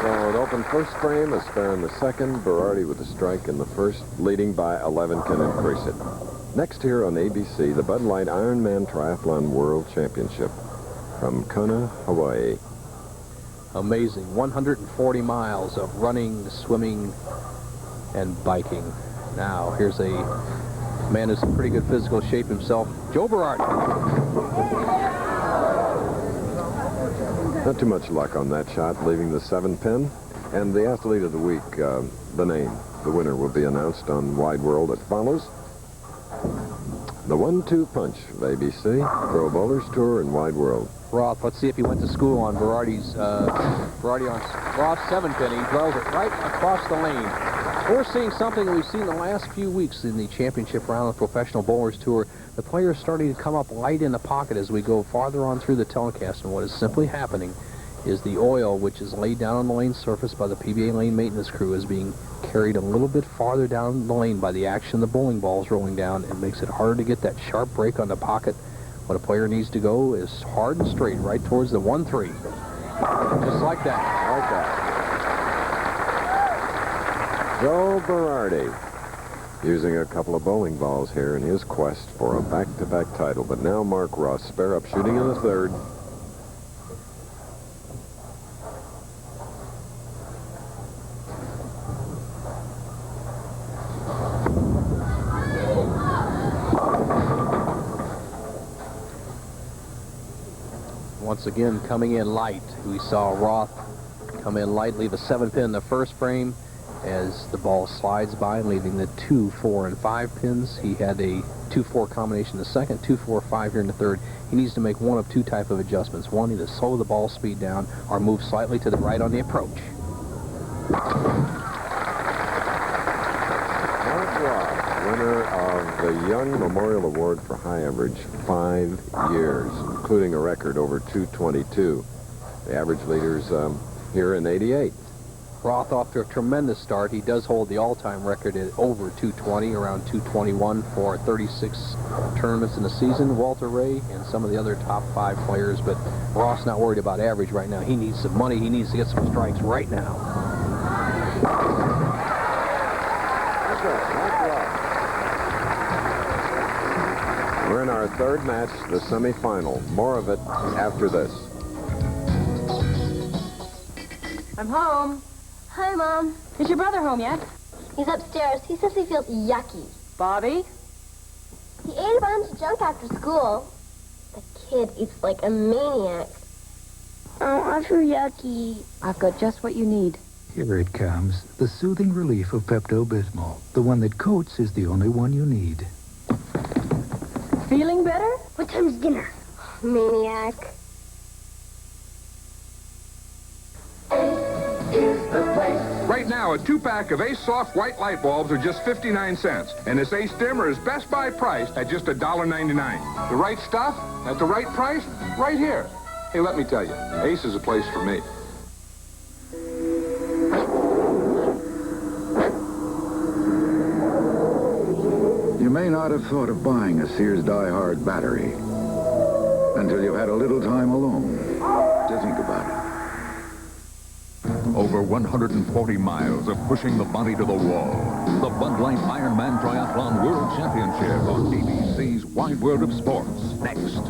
So an open first frame, a spare in the second. Berardi with a strike in the first, leading by 11 can increase it. Next here on ABC, the Bud Light Ironman Triathlon World Championship from Kona, Hawaii. Amazing. 140 miles of running, swimming, and biking. Now, here's a man who's in pretty good physical shape himself, Joe Berardi. Not too much luck on that shot, leaving the 7-pin. And the athlete of the week, the name, the winner will be announced on Wide World. It follows the 1-2 punch of ABC, Pro Bowlers Tour, and Wide World. Roth, let's see if he went to school on Berardi's, Berardi on Roth's 7-pin. He drove it right across the lane. We're seeing something that we've seen the last few weeks in the championship round of the Professional Bowlers Tour. The players starting to come up light in the pocket as we go farther on through the telecast. And what is simply happening is the oil, which is laid down on the lane surface by the PBA lane maintenance crew, is being carried a little bit farther down the lane by the action of the bowling balls rolling down. It makes it harder to get that sharp break on the pocket. What a player needs to go is hard and straight right towards the 1-3. Just like that. Like that. Joe Berardi using a couple of bowling balls here in his quest for a back-to-back title. But now Mark Roth, spare up, shooting in the third. Once again, coming in light. We saw Roth come in light, leave a 7-pin in the first frame. as the ball slides by, leaving the 2, 4, and 5 pins. He had a 2-4 combination in the second, 2, 4, 5 here in the third. He needs to make one of two type of adjustments. One, either slow the ball speed down or move slightly to the right on the approach. Mark Roth, winner of the Young Memorial Award for High Average, 5 years, including a record over 222. The average leaders here in 88. Roth off to a tremendous start. He does hold the all-time record at over 220, around 221 for 36 tournaments in the season. Walter Ray and some of the other top 5 players, but Roth's not worried about average right now. He needs some money. He needs to get some strikes right now. That's right, Mark Roth. We're in our third match, the semifinal. More of it after this. I'm home. Hi, Mom. Is your brother home yet? He's upstairs. He says he feels yucky. Bobby? He ate a bunch of junk after school. The kid eats like a maniac. Oh, I feel yucky. I've got just what you need. Here it comes. The soothing relief of Pepto-Bismol. The one that coats is the only one you need. Feeling better? What time's dinner? Maniac. Right now, a 2-pack of Ace Soft White light bulbs are just 59 cents. And this Ace dimmer is Best Buy priced at just $1.99. The right stuff at the right price, right here. Hey, let me tell you, Ace is a place for me. You may not have thought of buying a Sears Die-Hard battery until you've had a little time alone to think about it. Over 140 miles of pushing the body to the wall. The Bud Light Ironman Triathlon World Championship on ABC's Wide World of Sports. Next.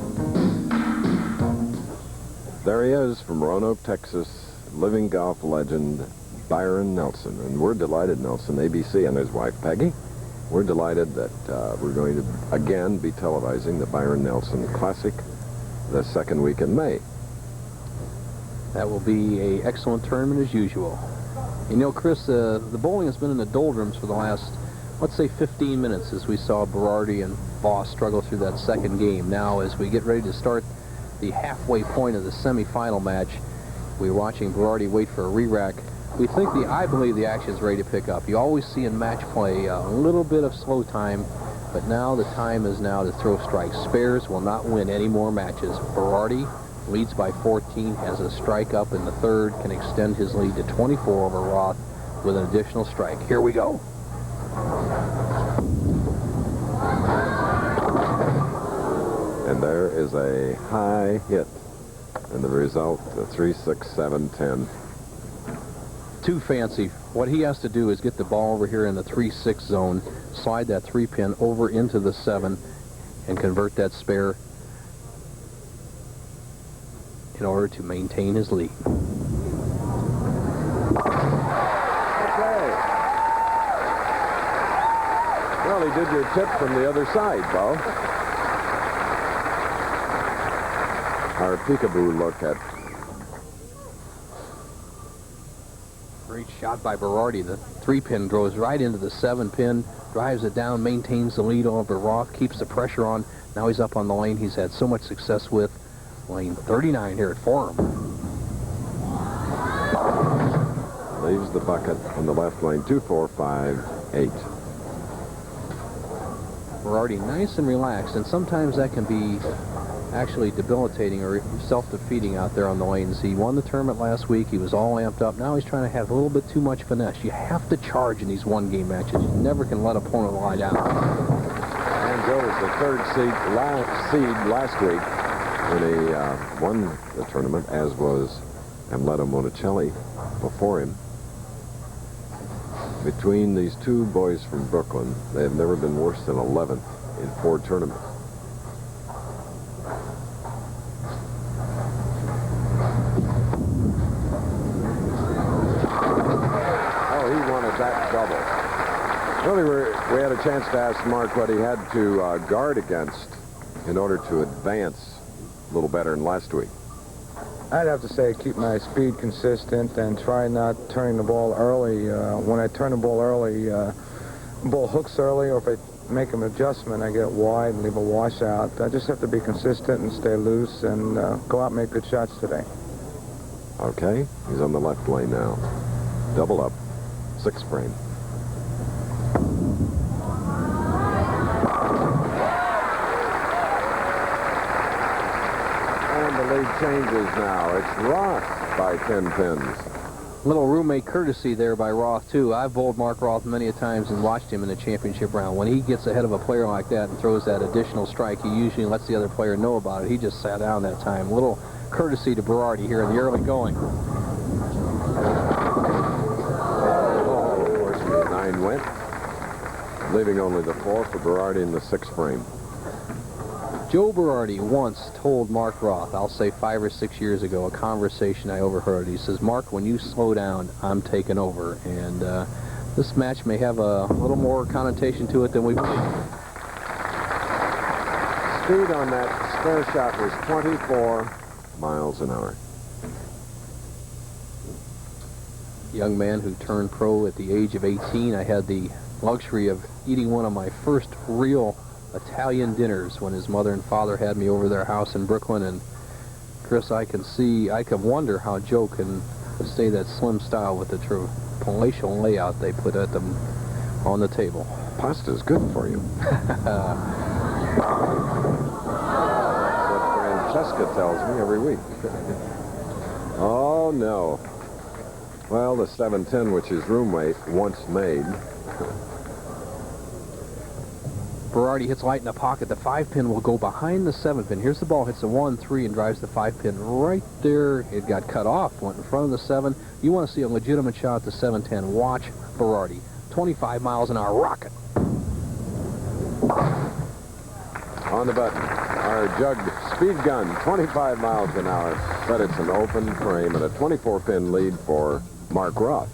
There he is from Roanoke, Texas, living golf legend BYRON Nelson. And we're delighted, Nelson, ABC and his wife, Peggy. We're delighted that we're going to, again, be televising the BYRON Nelson Classic the second week in May. That will be an excellent tournament as usual. You know, Chris, the bowling has been in the doldrums for the last, let's say, 15 minutes as we saw Berardi and Voss struggle through that second game. Now, as we get ready to start the halfway point of the semifinal match, we're watching Berardi wait for a re-rack. I believe the action's ready to pick up. You always see in match play a little bit of slow time, but now the time is now to throw strikes. Spares will not win any more matches. Berardi leads by 14, has a strike up in the third, can extend his lead to 24 over Roth with an additional strike. Here we go. And there is a high hit. And the result, the 3, 6, 7, 10. Too fancy. What he has to do is get the ball over here in the 3-6 zone, slide that 3-pin over into the 7, and convert that spare in order to maintain his lead. Okay. Well, he did your tip from the other side, Bo. Our peekaboo look at... Great shot by Berardi. The 3-pin goes right into the 7-pin, drives it down, maintains the lead over Roth, keeps the pressure on. Now he's up on the lane he's had so much success with. Lane 39 here at Forum. Leaves the bucket on the left lane, 2, 4, 5, 8. Berardi nice and relaxed, and sometimes that can be actually debilitating or self-defeating out there on the lanes. He won the tournament last week. He was all amped up. Now he's trying to have a little bit too much finesse. You have to charge in these one-game matches. You never can let an opponent lie down. And Joe was the third seed last week when he won the tournament, as was Amleto Monticelli before him. Between these two boys from Brooklyn, they have never been worse than 11th in 4 tournaments. Oh, he wanted that double. Really, we had a chance to ask Mark what he had to guard against in order to advance a little better than last week. I'd have to say keep my speed consistent and try not turning the ball early. When I turn the ball early, the ball hooks early, or if I make an adjustment, I get wide and leave a washout. I just have to be consistent and stay loose and go out and make good shots today. Okay, he's on the left lane now. Double up, 6th frame. And the lead changes now. It's Roth by 10 pins. Little roommate courtesy there by Roth, too. I've bowled Mark Roth many a times and watched him in the championship round. When he gets ahead of a player like that and throws that additional strike, he usually lets the other player know about it. He just sat down that time. Little courtesy to Berardi here in the early going. Oh, of course, the 9 went, leaving only the 4 for Berardi in the 6th frame. Joe Berardi once told Mark Roth, I'll say 5 or 6 years ago, a conversation I overheard. He says, Mark, when you slow down, I'm taking over. And this match may have a little more connotation to it than we believe. Speed on that spare shot was 24 miles an hour. Young man who turned pro at the age of 18. I had the luxury of eating one of my first real Italian dinners when his mother and father had me over their house in Brooklyn. And Chris, I can wonder how Joe can stay that slim style with the true palatial layout they put at them on the table. Pasta's good for you. That's what Francesca tells me every week. Oh, no. Well, the 710, which his roommate once made. Berardi hits light in the pocket. The 5-pin will go behind the 7-pin. Here's the ball, hits the 1-3 and drives the 5-pin right there. It got cut off, went in front of the 7. You want to see a legitimate shot at the 710. Watch Berardi. 25 miles an hour rocket. On the button, our jug speed gun, 25 miles an hour, but it's an open frame and a 24-pin lead for Mark Roth.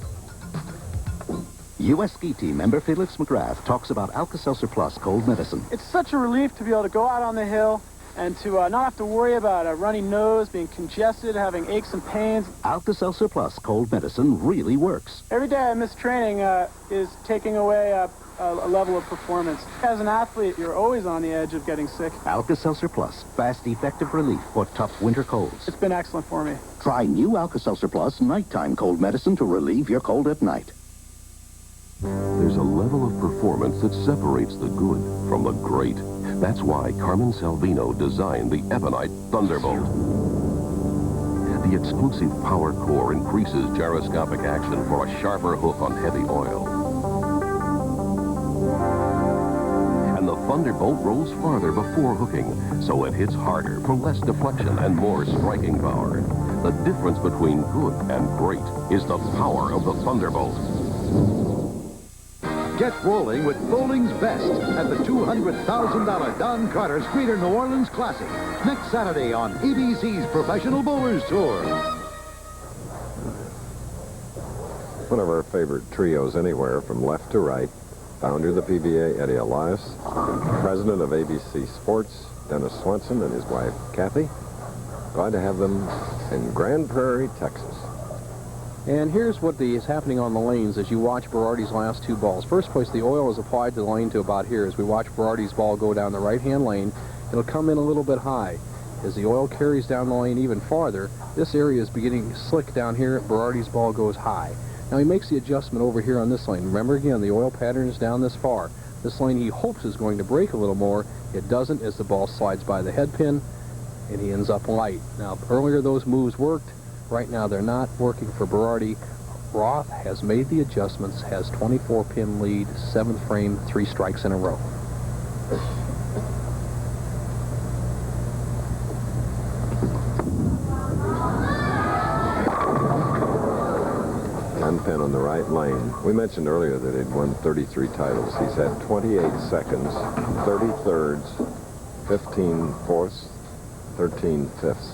U.S. ski team member Felix McGrath talks about Alka-Seltzer Plus cold medicine. It's such a relief to be able to go out on the hill and to not have to worry about a runny nose, being congested, having aches and pains. Alka-Seltzer Plus cold medicine really works. Every day I miss training is taking away a level of performance. As an athlete, you're always on the edge of getting sick. Alka-Seltzer Plus, fast, effective relief for tough winter colds. It's been excellent for me. Try new Alka-Seltzer Plus nighttime cold medicine to relieve your cold at night. There's a level of performance that separates the good from the great. That's why Carmen Salvino designed the Ebonite Thunderbolt. The exclusive power core increases gyroscopic action for a sharper hook on heavy oil. And the Thunderbolt rolls farther before hooking, so it hits harder for less deflection and more striking power. The difference between good and great is the power of the Thunderbolt. Get rolling with bowling's best at the $200,000 Don Carter's Greater New Orleans Classic next Saturday on ABC's Professional Bowlers Tour. One of our favorite trios anywhere, from left to right. Founder of the PBA, Eddie Elias. President of ABC Sports, Dennis Swenson, and his wife, Kathy. Glad to have them in Grand Prairie, Texas. And here's what is happening on the lanes as you watch Berardi's last 2 balls. First place, the oil is applied to the lane to about here. As we watch Berardi's ball go down the right-hand lane, it'll come in a little bit high. As the oil carries down the lane even farther, this area is beginning slick down here. Berardi's ball goes high. Now he makes the adjustment over here on this lane. Remember again, the oil pattern is down this far. This lane he hopes is going to break a little more. It doesn't as the ball slides by the head pin, and he ends up light. Now, earlier those moves worked. Right now, they're not working for Berardi. Roth has made the adjustments, has 24-pin lead, 7th frame, 3 strikes in a row. Pin on the right lane. We mentioned earlier that he'd won 33 titles. He's had 28 seconds, 30 thirds, 15 fourths, 13 fifths.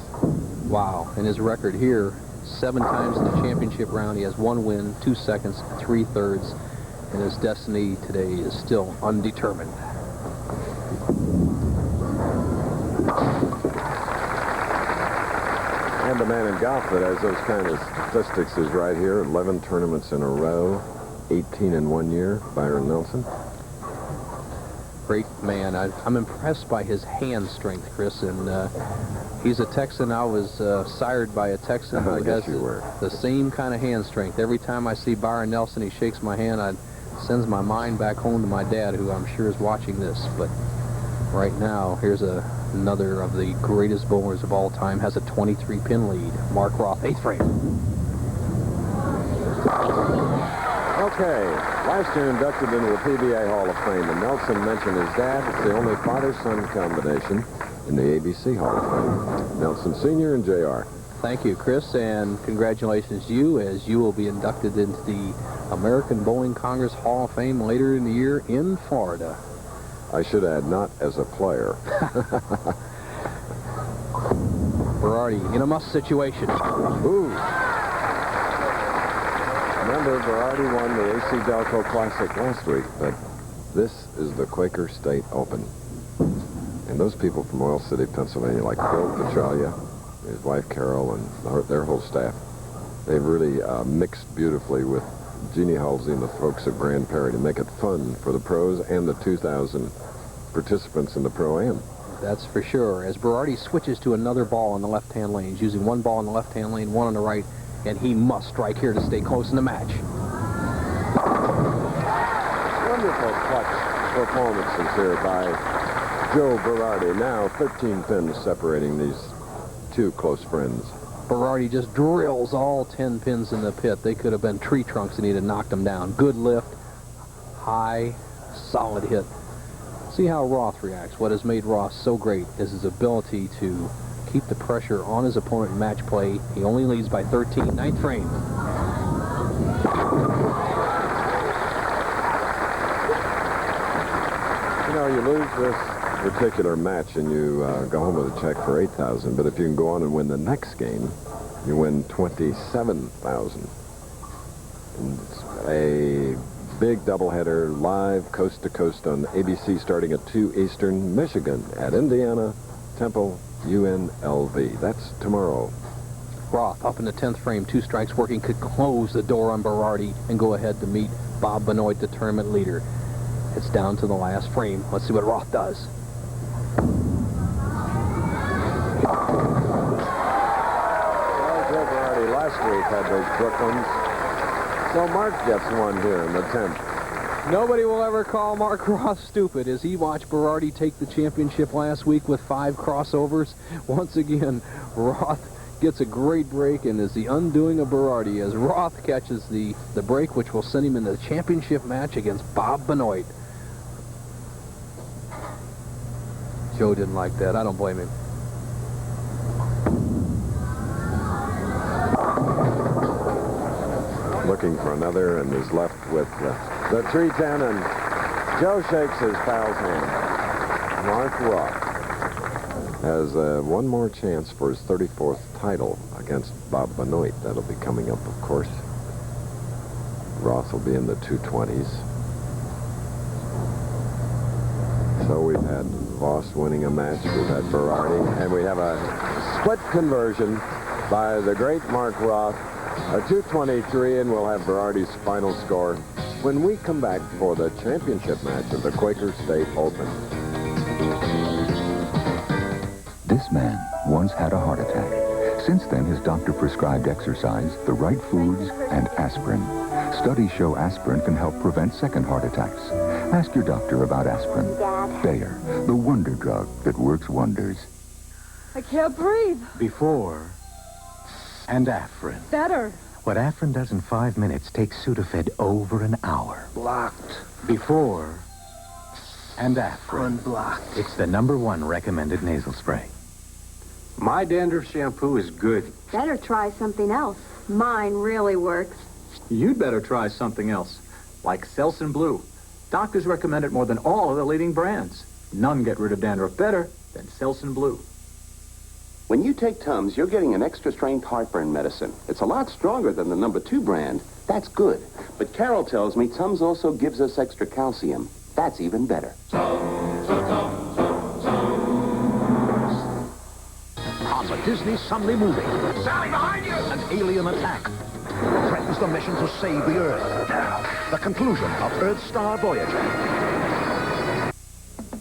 Wow. And his record here, 7 times in the championship round. He has 1 win, 2 seconds, 3 thirds. And his destiny today is still undetermined. And find a man in golf that has those kind of statistics is right here. 11 tournaments in a row, 18 in 1 year, Byron Nelson. Great man. I'm impressed by his hand strength, Chris, and he's a Texan. I was sired by a Texan who has the same kind of hand strength. Every time I see Byron Nelson, he shakes my hand. It sends my mind back home to my dad, who I'm sure is watching this. But right now, here's another of the greatest bowlers of all time, has a 23-pin lead. Mark Roth, 8th frame. Okay, last year inducted into the PBA Hall of Fame, and Nelson mentioned his dad. It's the only father-son combination in the ABC Hall of Fame. Nelson Sr. and Jr. Thank you, Chris, and congratulations to you, as you will be inducted into the American Bowling Congress Hall of Fame later in the year in Florida. I should add, not as a player. Berardi in a must situation. Ooh. Remember, Berardi won the AC Delco Classic last week, but this is the Quaker State Open. And those people from Oil City, Pennsylvania, like Bill Petralia, his wife Carol, and their whole staff, they've really mixed beautifully with Jeannie Halsey and the folks at Grand Prairie to make it fun for the pros and the 2,000 participants in the Pro-Am. That's for sure. As Berardi switches to another ball in the left-hand lanes, using one ball in the left-hand lane, one on the right, and he must strike here to stay close in the match. Wonderful clutch performances here by Joe Berardi. Now 13 pins separating these two close friends. Berardi just drills all 10 pins in the pit. They could have been tree trunks and he'd have knocked them down. Good lift, high, solid hit. See how Roth reacts. What has made Roth so great is his ability to keep the pressure on his opponent in match play. He only leads by 13, 9th frame. You know, you lose this particular match and you go home with a check for $8,000, but if you can go on and win the next game, you win $27,000. It's a big doubleheader, live coast to coast on ABC, starting at 2 Eastern, Michigan, at Indiana, Temple, UNLV. That's tomorrow. Roth up in the 10th frame, 2 strikes working, could close the door on Berardi and go ahead to meet Bob Benoit, the tournament leader. It's down to the last frame. Let's see what Roth does. Well, Joe Berardi last week had those Brooklyns. So Mark gets one here in the 10th. Nobody will ever call Mark Roth stupid as he watched Berardi take the championship last week with 5 crossovers. Once again, Roth gets a great break and is the undoing of Berardi as Roth catches the break, which will send him in the championship match against Bob Benoit. Joe didn't like that. I don't blame him. Looking for another and is left with the 310, and Joe shakes his pal's hand. Mark Roth has one more chance for his 34th title against Bob Benoit. That'll be coming up, of course. Roth will be in the 220s. So we've had Voss winning a match, we've had Berardi, and we have a split conversion by the great Mark Roth. A 223, and we'll have Berardi's final score when we come back for the championship match of the Quaker State Open. This man once had a heart attack. Since then, his doctor prescribed exercise, the right foods, and aspirin. Studies show aspirin can help prevent second heart attacks. Ask your doctor about aspirin. Bayer, the wonder drug that works wonders. I can't breathe. Before and Afrin. Better. What Afrin does in 5 minutes takes Sudafed over an hour. Blocked. Before and Afrin. Unblocked. It's the #1 recommended nasal spray. My dandruff shampoo is good. Better try something else. Mine really works. You'd better try something else, like Selsun Blue. Doctors recommend it more than all of the leading brands. None get rid of dandruff better than Selsun Blue. When you take Tums, you're getting an extra-strength heartburn medicine. It's a lot stronger than the #2 brand. That's good. But Carol tells me Tums also gives us extra calcium. That's even better. On across a Disney Sunday movie. Sally, behind you! An alien attack threatens the mission to save the Earth. The conclusion of Earth Star Voyager.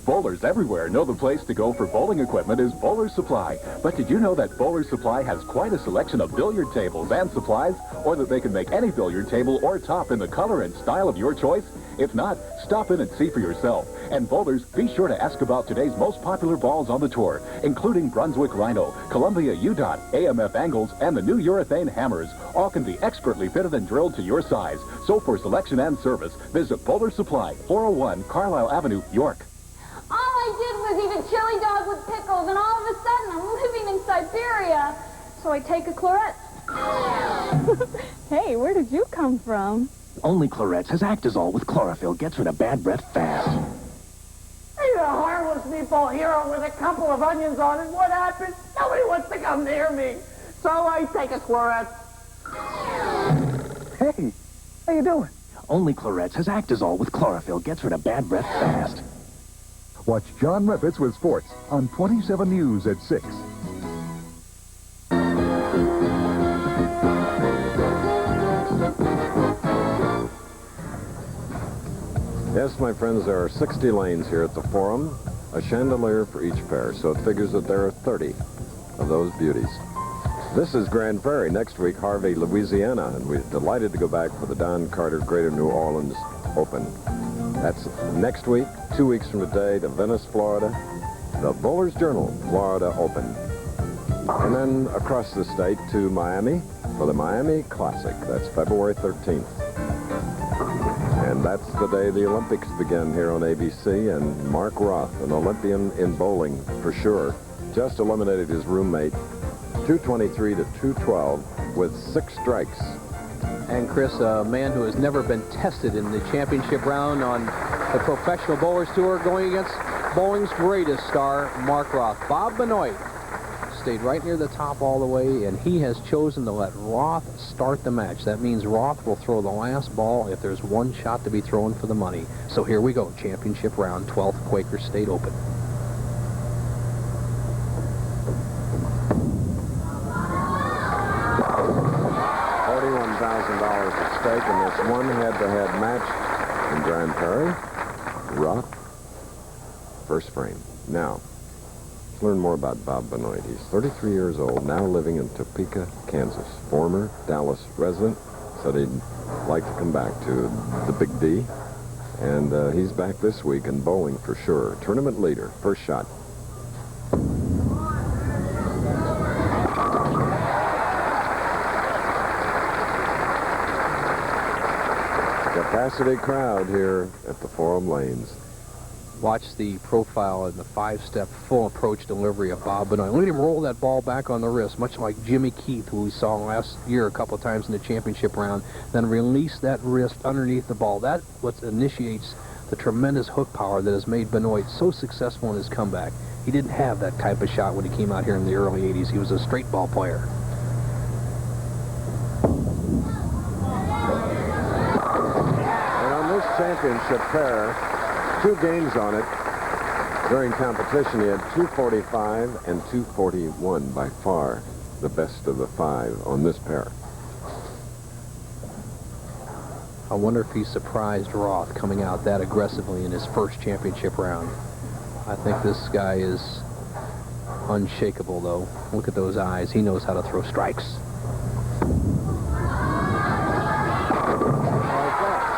Bowlers everywhere know the place to go for bowling equipment is Bowler's Supply. But did you know that Bowler's Supply has quite a selection of billiard tables and supplies, or that they can make any billiard table or top in the color and style of your choice? If not, stop in and see for yourself. And bowlers, be sure to ask about today's most popular balls on the tour, including Brunswick Rhino, Columbia U-Dot, AMF Angles, and the new urethane hammers. All can be expertly fitted and drilled to your size. So for selection and service, visit Bowler's Supply, 401 Carlisle Avenue, York. All I did was eat a chili dog with pickles, and all of a sudden I'm living in Siberia. So I take a claret. Hey, where did you come from? Only Claret's has Actazole with chlorophyll. Gets rid of bad breath fast. He's a harmless meatball hero with a couple of onions on it. What happens? Nobody wants to come near me. So I take a claret. Hey, how you doing? Only Claret's has Actazole with chlorophyll. Gets rid of bad breath fast. Watch John Rippetts with sports on 27 News at 6. Yes, my friends, there are 60 lanes here at the Forum, a chandelier for each pair, so it figures that there are 30 of those beauties. This is Grand Prairie. Next week, Harvey, Louisiana, and we're delighted to go back for the Don Carter Greater New Orleans Open. That's next week, 2 weeks from today, to Venice, Florida, the Bowler's Journal Florida Open. And then across the state to Miami for the Miami Classic. That's February 13th. And that's the day the Olympics begin here on ABC, and Mark Roth, an Olympian in bowling for sure, just eliminated his roommate 223 to 212 with 6 strikes. And Chris, a man who has never been tested in the championship round on the Professional Bowlers Tour, going against bowling's greatest star, Mark Roth. Bob Benoit stayed right near the top all the way, and he has chosen to let Roth start the match. That means Roth will throw the last ball if there's one shot to be thrown for the money. So here we go, championship round, 12th Quaker State Open. $41,000 at stake in this one head-to-head match in Grand Prairie. Roth, first frame. Now, let's learn more about Bob Benoit. He's 33 years old, now living in Topeka, Kansas. Former Dallas resident, said he'd like to come back to the Big D. And he's back this week in bowling for sure. Tournament leader, first shot. Capacity crowd here at the Forum Lanes. Watch the profile and the 5-step full approach delivery of Bob Benoit. Look at him roll that ball back on the wrist, much like Jimmy Keith, who we saw last year a couple of times in the championship round. Then release that wrist underneath the ball. That's what initiates the tremendous hook power that has made Benoit so successful in his comeback. He didn't have that type of shot when he came out here in the early 80s. He was a straight ball player. Championship pair, 2 games on it. During competition, he had 245 and 241, by far the best of the 5 on this pair. I wonder if he surprised Roth coming out that aggressively in his first championship round. I think this guy is unshakable, though. Look at those eyes. He knows how to throw strikes.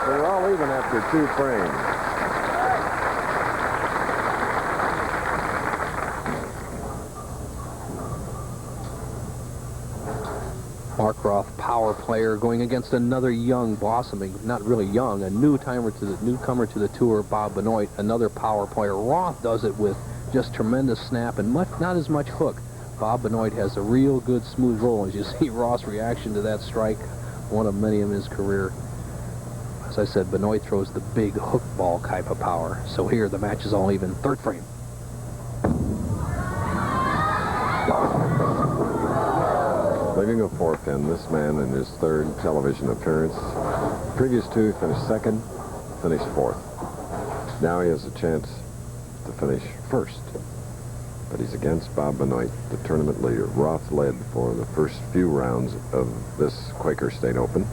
They're all even after 2 frames. Mark Roth, power player, going against another young, blossoming, not really young, a newcomer to the tour, Bob Benoit, another power player. Roth does it with just tremendous snap and not as much hook. Bob Benoit has a real good smooth roll. As you see Roth's reaction to that strike, one of many in his career. As I said, Benoit throws the big hook ball type of power. So here, the match is all even. 3rd frame. Leaving a 4th in, this man in his 3rd television appearance. Previous 2, finished 2nd, finished 4th. Now he has a chance to finish 1st. but he's against Bob Benoit, the tournament leader. Roth led for the first few rounds of this Quaker State Open.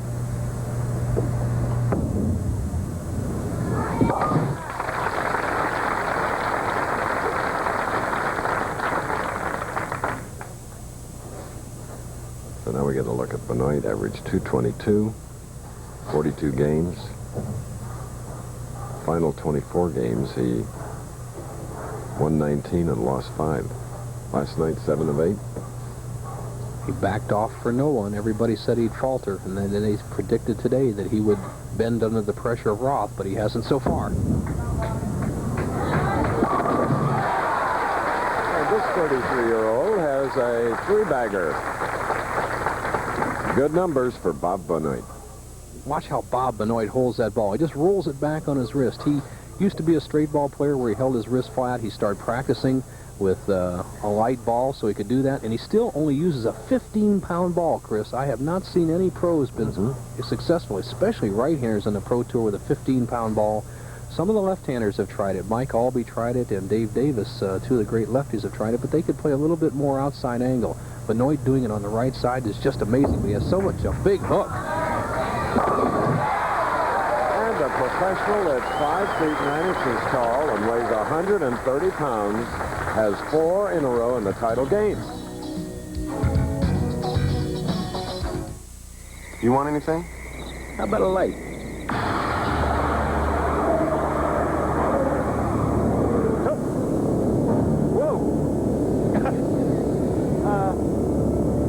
So now we get a look at Benoit, average 222, 42 games. Final 24 games, he won 19 and lost 5. Last night, 7 of 8. He backed off for no one. Everybody said he'd falter, and then they predicted today that he would bend under the pressure of Roth, but he hasn't so far. And this 33-year-old has a 3-bagger. Good numbers for Bob Benoit. Watch how Bob Benoit holds that ball. He just rolls it back on his wrist. He used to be a straight ball player where he held his wrist flat. He started practicing with a light ball so he could do that, and he still only uses a 15-pound ball, Chris. I have not seen any pros been successful, especially right-handers on the Pro Tour with a 15-pound ball. Some of the left-handers have tried it. Mike Albee tried it, and Dave Davis, two of the great lefties, have tried it, but they could play a little bit more outside angle. Benoit doing it on the right side is just amazing. He has so much a big hook. And a professional at 5 feet 9 inches tall and weighs 130 pounds has 4 in a row in the title game. You want anything? How about a light?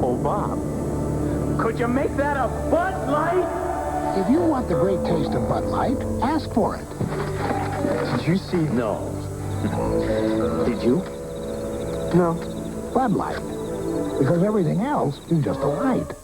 Oh, Bob. Could you make that a Bud Light? If you want the great taste of Bud Light, ask for it. Did you see? No. Did you? No. Bud Light. Because everything else is just a light.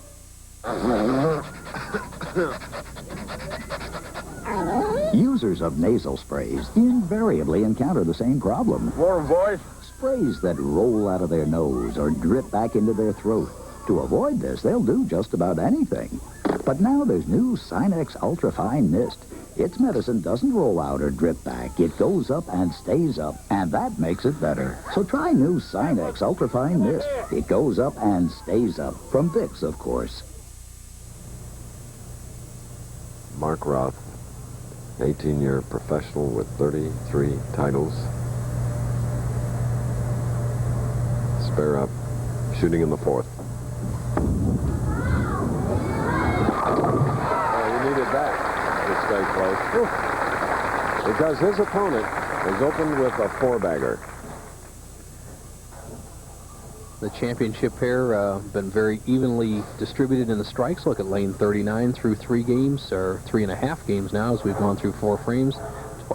Users of nasal sprays invariably encounter the same problem. Warm voice. Sprays that roll out of their nose or drip back into their throat. To avoid this, they'll do just about anything. But now there's new Sinex Ultrafine Mist. Its medicine doesn't roll out or drip back. It goes up and stays up, and that makes it better. So try new Sinex Ultrafine Mist. It goes up and stays up. From Vicks, of course. Mark Roth, 18-year professional with 33 titles. Spare up, shooting in the 4th. He needed that to stay close. Because his opponent was opened with a 4-bagger. The championship pair been very evenly distributed in the strikes. Look at lane 39 through 3 games, or 3.5 games now as we've gone through 4 frames.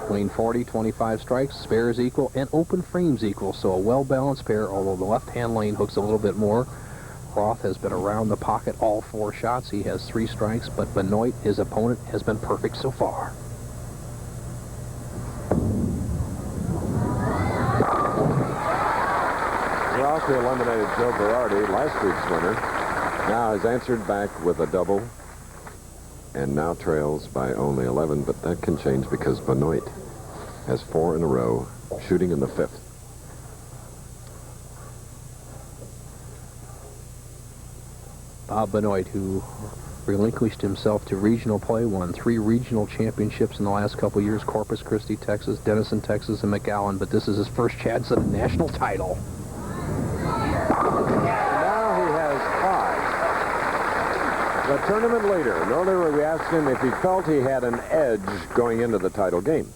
Lane 40, 25 strikes, spares equal, and open frames equal. So a well-balanced pair, although the left-hand lane hooks a little bit more. Roth has been around the pocket all 4 shots. He has 3 strikes, but Benoit, his opponent, has been perfect so far. Roth, who eliminated Joe Berardi, last week's winner, now has answered back with a double and now trails by only 11, but that can change because Benoit has 4 in a row, shooting in the 5th. Bob Benoit, who relinquished himself to regional play, won 3 regional championships in the last couple years, Corpus Christi, Texas, Denison, Texas, and McAllen, but this is his first chance at a national title. Now he has 5. The tournament leader. And earlier we asked him if he felt he had an edge going into the title game.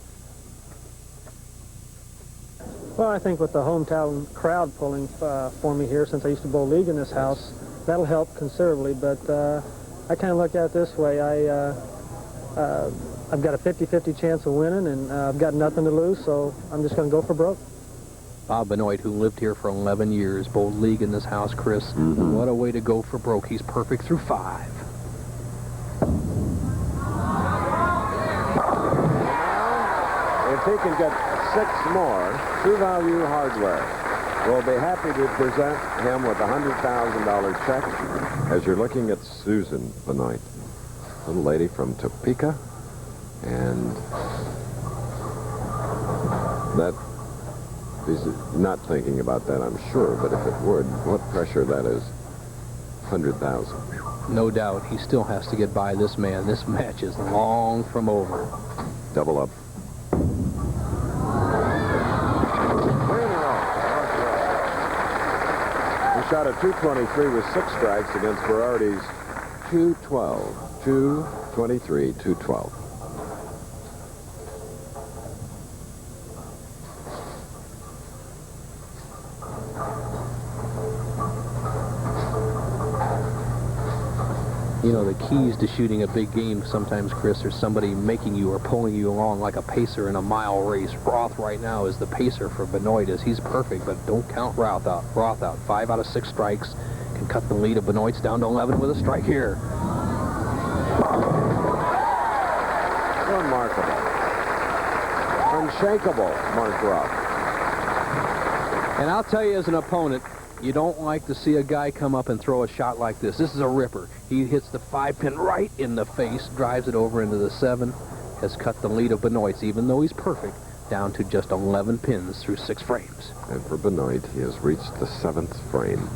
Well, I think with the hometown crowd pulling for me here, since I used to bowl league in this house, that'll help considerably. But I kind of look at it this way. I've got a 50-50 chance of winning, and I've got nothing to lose, so I'm just going to go for broke. Bob Benoit, who lived here for 11 years, bowled league in this house, Chris. What a way to go for broke. He's perfect through 5. If he can get 6 more, True Value Hardware will be happy to present him with a $100,000 check. As you're looking at Susan Benoit, little lady from Topeka, and that He's not thinking about that, I'm sure, but if it would, what pressure that is. 100,000. No doubt. He still has to get by this man. This match is long from over. Double up. He shot a 223 with 6 strikes against Berardi's 212. 223, 212. You know, the keys to shooting a big game sometimes, Chris, are somebody making you or pulling you along like a pacer in a mile race. Roth right now is the pacer for Benoit. He's perfect, but don't count Roth out. 5 out of 6 strikes. Can cut the lead of Benoit's down to 11 with a strike here. Remarkable. Unshakable, Mark Roth. And I'll tell you, as an opponent, you don't like to see a guy come up and throw a shot like this. This is a ripper. He hits the 5-pin right in the face, drives it over into the 7, has cut the lead of Benoit's, even though he's perfect, down to just 11 pins through 6 frames. And for Benoit, he has reached the 7th frame.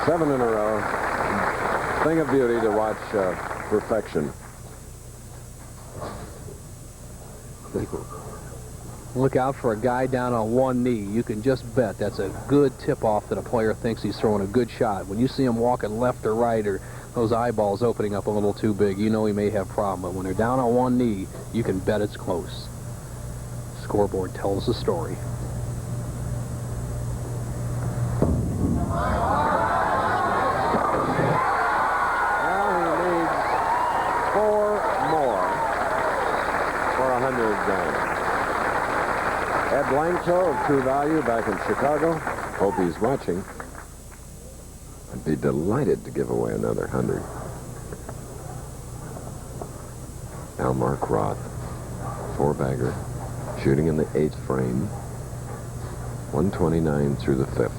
Seven in a row. Thing of beauty to watch perfection. Look out for a guy down on one knee. You can just bet that's a good tip-off that a player thinks he's throwing a good shot. When you see him walking left or right, or those eyeballs opening up a little too big, you know he may have a problem. But when they're down on one knee, you can bet it's close. Scoreboard tells the story. Ed Blanco of True Value back in Chicago. Hope he's watching. I'd be delighted to give away another 100. Now Mark Roth, 4-bagger, shooting in the 8th frame. 129 through the 5th.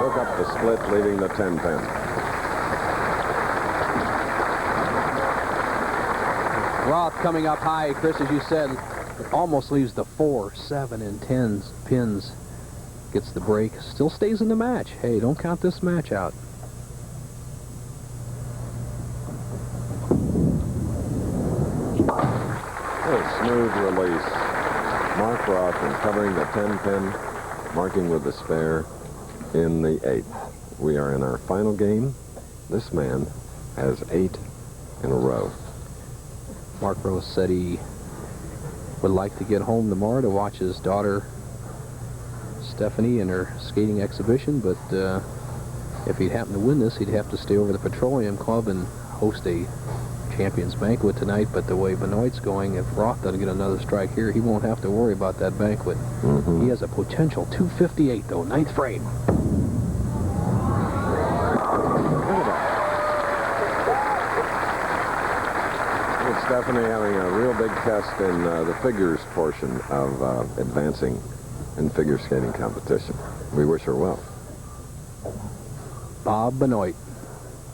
Hook up the split, leaving the 10-pin. Roth coming up high, Chris, as you said, almost leaves the 4, 7, and 10 pins. Gets the break, still stays in the match. Hey, don't count this match out. A smooth release. Mark Roth and covering the 10-pin, marking with the spare in the 8th. We are in our final game. This man has 8 in a row. Mark Roth said he would like to get home tomorrow to watch his daughter Stephanie in her skating exhibition, but if he'd happen to win this, he'd have to stay over at the Petroleum Club and host a Champions Banquet tonight. But the way Benoit's going, if Roth doesn't get another strike here, he won't have to worry about that banquet. He has a potential 258, though, 9th frame. Stephanie having a real big test in the figures portion of advancing in figure skating competition. We wish her well. Bob Benoit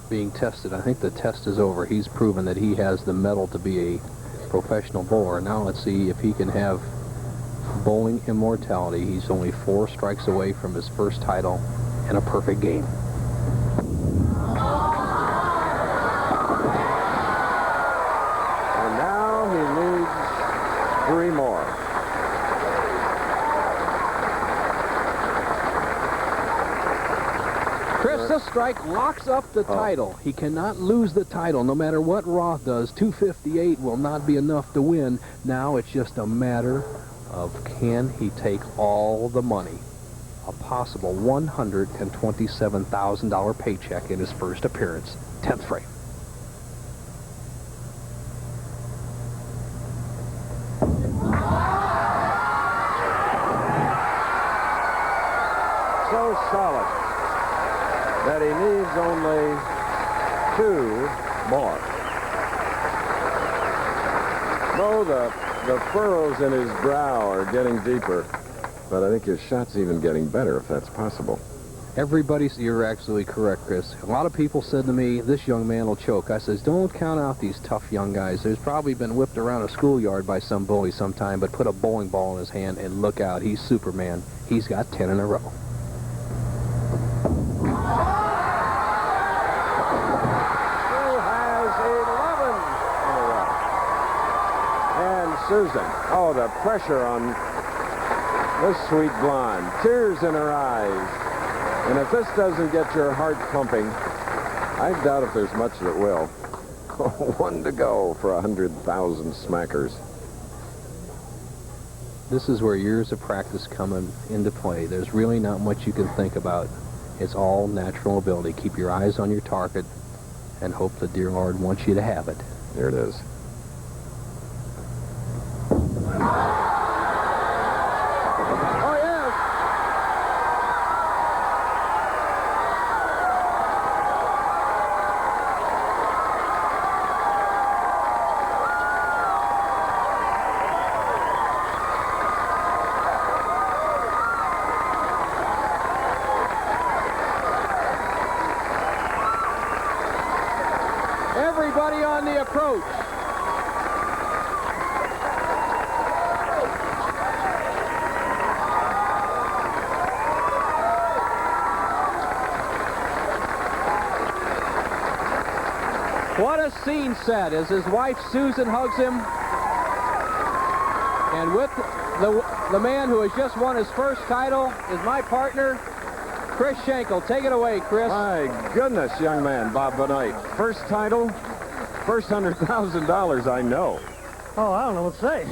being tested. I think the test is over. He's proven that he has the mettle to be a professional bowler. Now let's see if he can have bowling immortality. He's only 4 strikes away from his first title and a perfect game. And now he needs 3 more. Chris, this strike locks up the title. He cannot lose the title no matter what Roth does. 258 will not be enough to win. Now it's just a matter of can he take all the money. A possible $127,000 paycheck in his first appearance. 10th frame. So solid that he needs only 2 more. Bo, the furrows in his brow are getting deeper, but I think his shot's even getting better, if that's possible. You're absolutely correct, Chris. A lot of people said to me, this young man will choke. I says, don't count out these tough young guys. There's probably been whipped around a schoolyard by some bully sometime, but put a bowling ball in his hand and look out. He's Superman. He's got 10 in a row. Susan. Oh, the pressure on this sweet blonde. Tears in her eyes. And if this doesn't get your heart pumping, I doubt if there's much that will. One to go for 100,000 smackers. This is where years of practice come into play. There's really not much you can think about. It's all natural ability. Keep your eyes on your target and hope the dear Lord wants you to have it. Here it is. Oh, yes. Everybody on the approach. What a scene set as his wife Susan hugs him, and with the man who has just won his first title is my partner, Chris Schenkel. Take it away, Chris. My goodness, young man, Bob Benoit. First title, first $100,000, I know. Oh, I don't know what to say.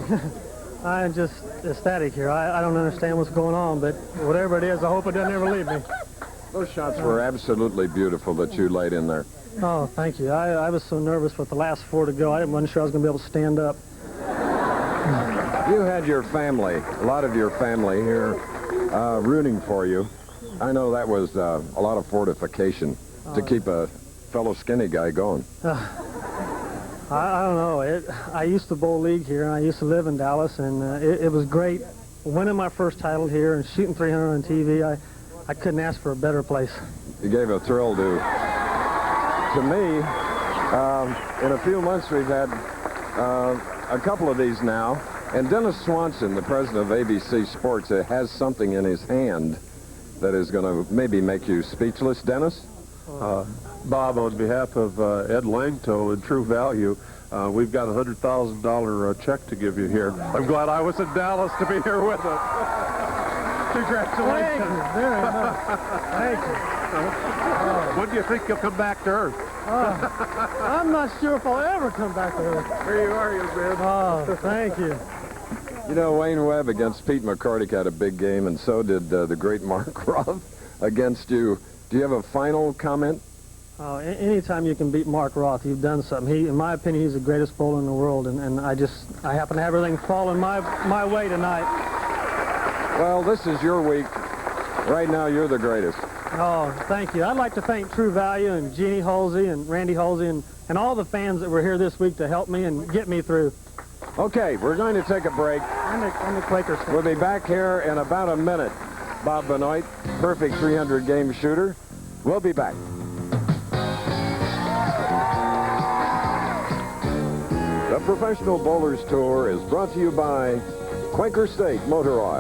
I'm just ecstatic here. I don't understand what's going on, but whatever it is, I hope it doesn't ever leave me. Those shots were absolutely beautiful that you laid in there. Oh, thank you. I was so nervous with the last 4 to go. I wasn't sure I was going to be able to stand up. You had your family, a lot of your family here rooting for you. I know that was a lot of fortification to keep a fellow skinny guy going. I don't know. I used to bowl league here, and I used to live in Dallas, and it was great. Winning my first title here and shooting 300 on TV, I couldn't ask for a better place. You gave a thrill to me. In a few months, we've had a couple of these now. And Dennis Swanson, the president of ABC Sports, has something in his hand that is going to maybe make you speechless. Dennis? Bob, on behalf of Ed Langto and True Value, we've got a $100,000 check to give you here. I'm glad I was in Dallas to be here with us. Congratulations. Thank you very much. Thank you. When do you think you'll come back to Earth? I'm not sure if I'll ever come back to Earth. Here you are, young man. Oh, thank you. You know, Wayne Webb against Pete McCarty had a big game, and so did the great Mark Roth against you. Do you have a final comment? Anytime you can beat Mark Roth, you've done something. In my opinion, he's the greatest bowler in the world, and I happen to have everything falling my way tonight. Well, this is your week. Right now, you're the greatest. Oh, thank you. I'd like to thank True Value and Jeannie Halsey and Randy Halsey and all the fans that were here this week to help me and get me through. Okay, we're going to take a break. I'm the Quaker State. We'll be back here in about a minute. Bob Benoit, perfect 300-game shooter. We'll be back. The Professional Bowlers Tour is brought to you by Quaker State Motor Oil.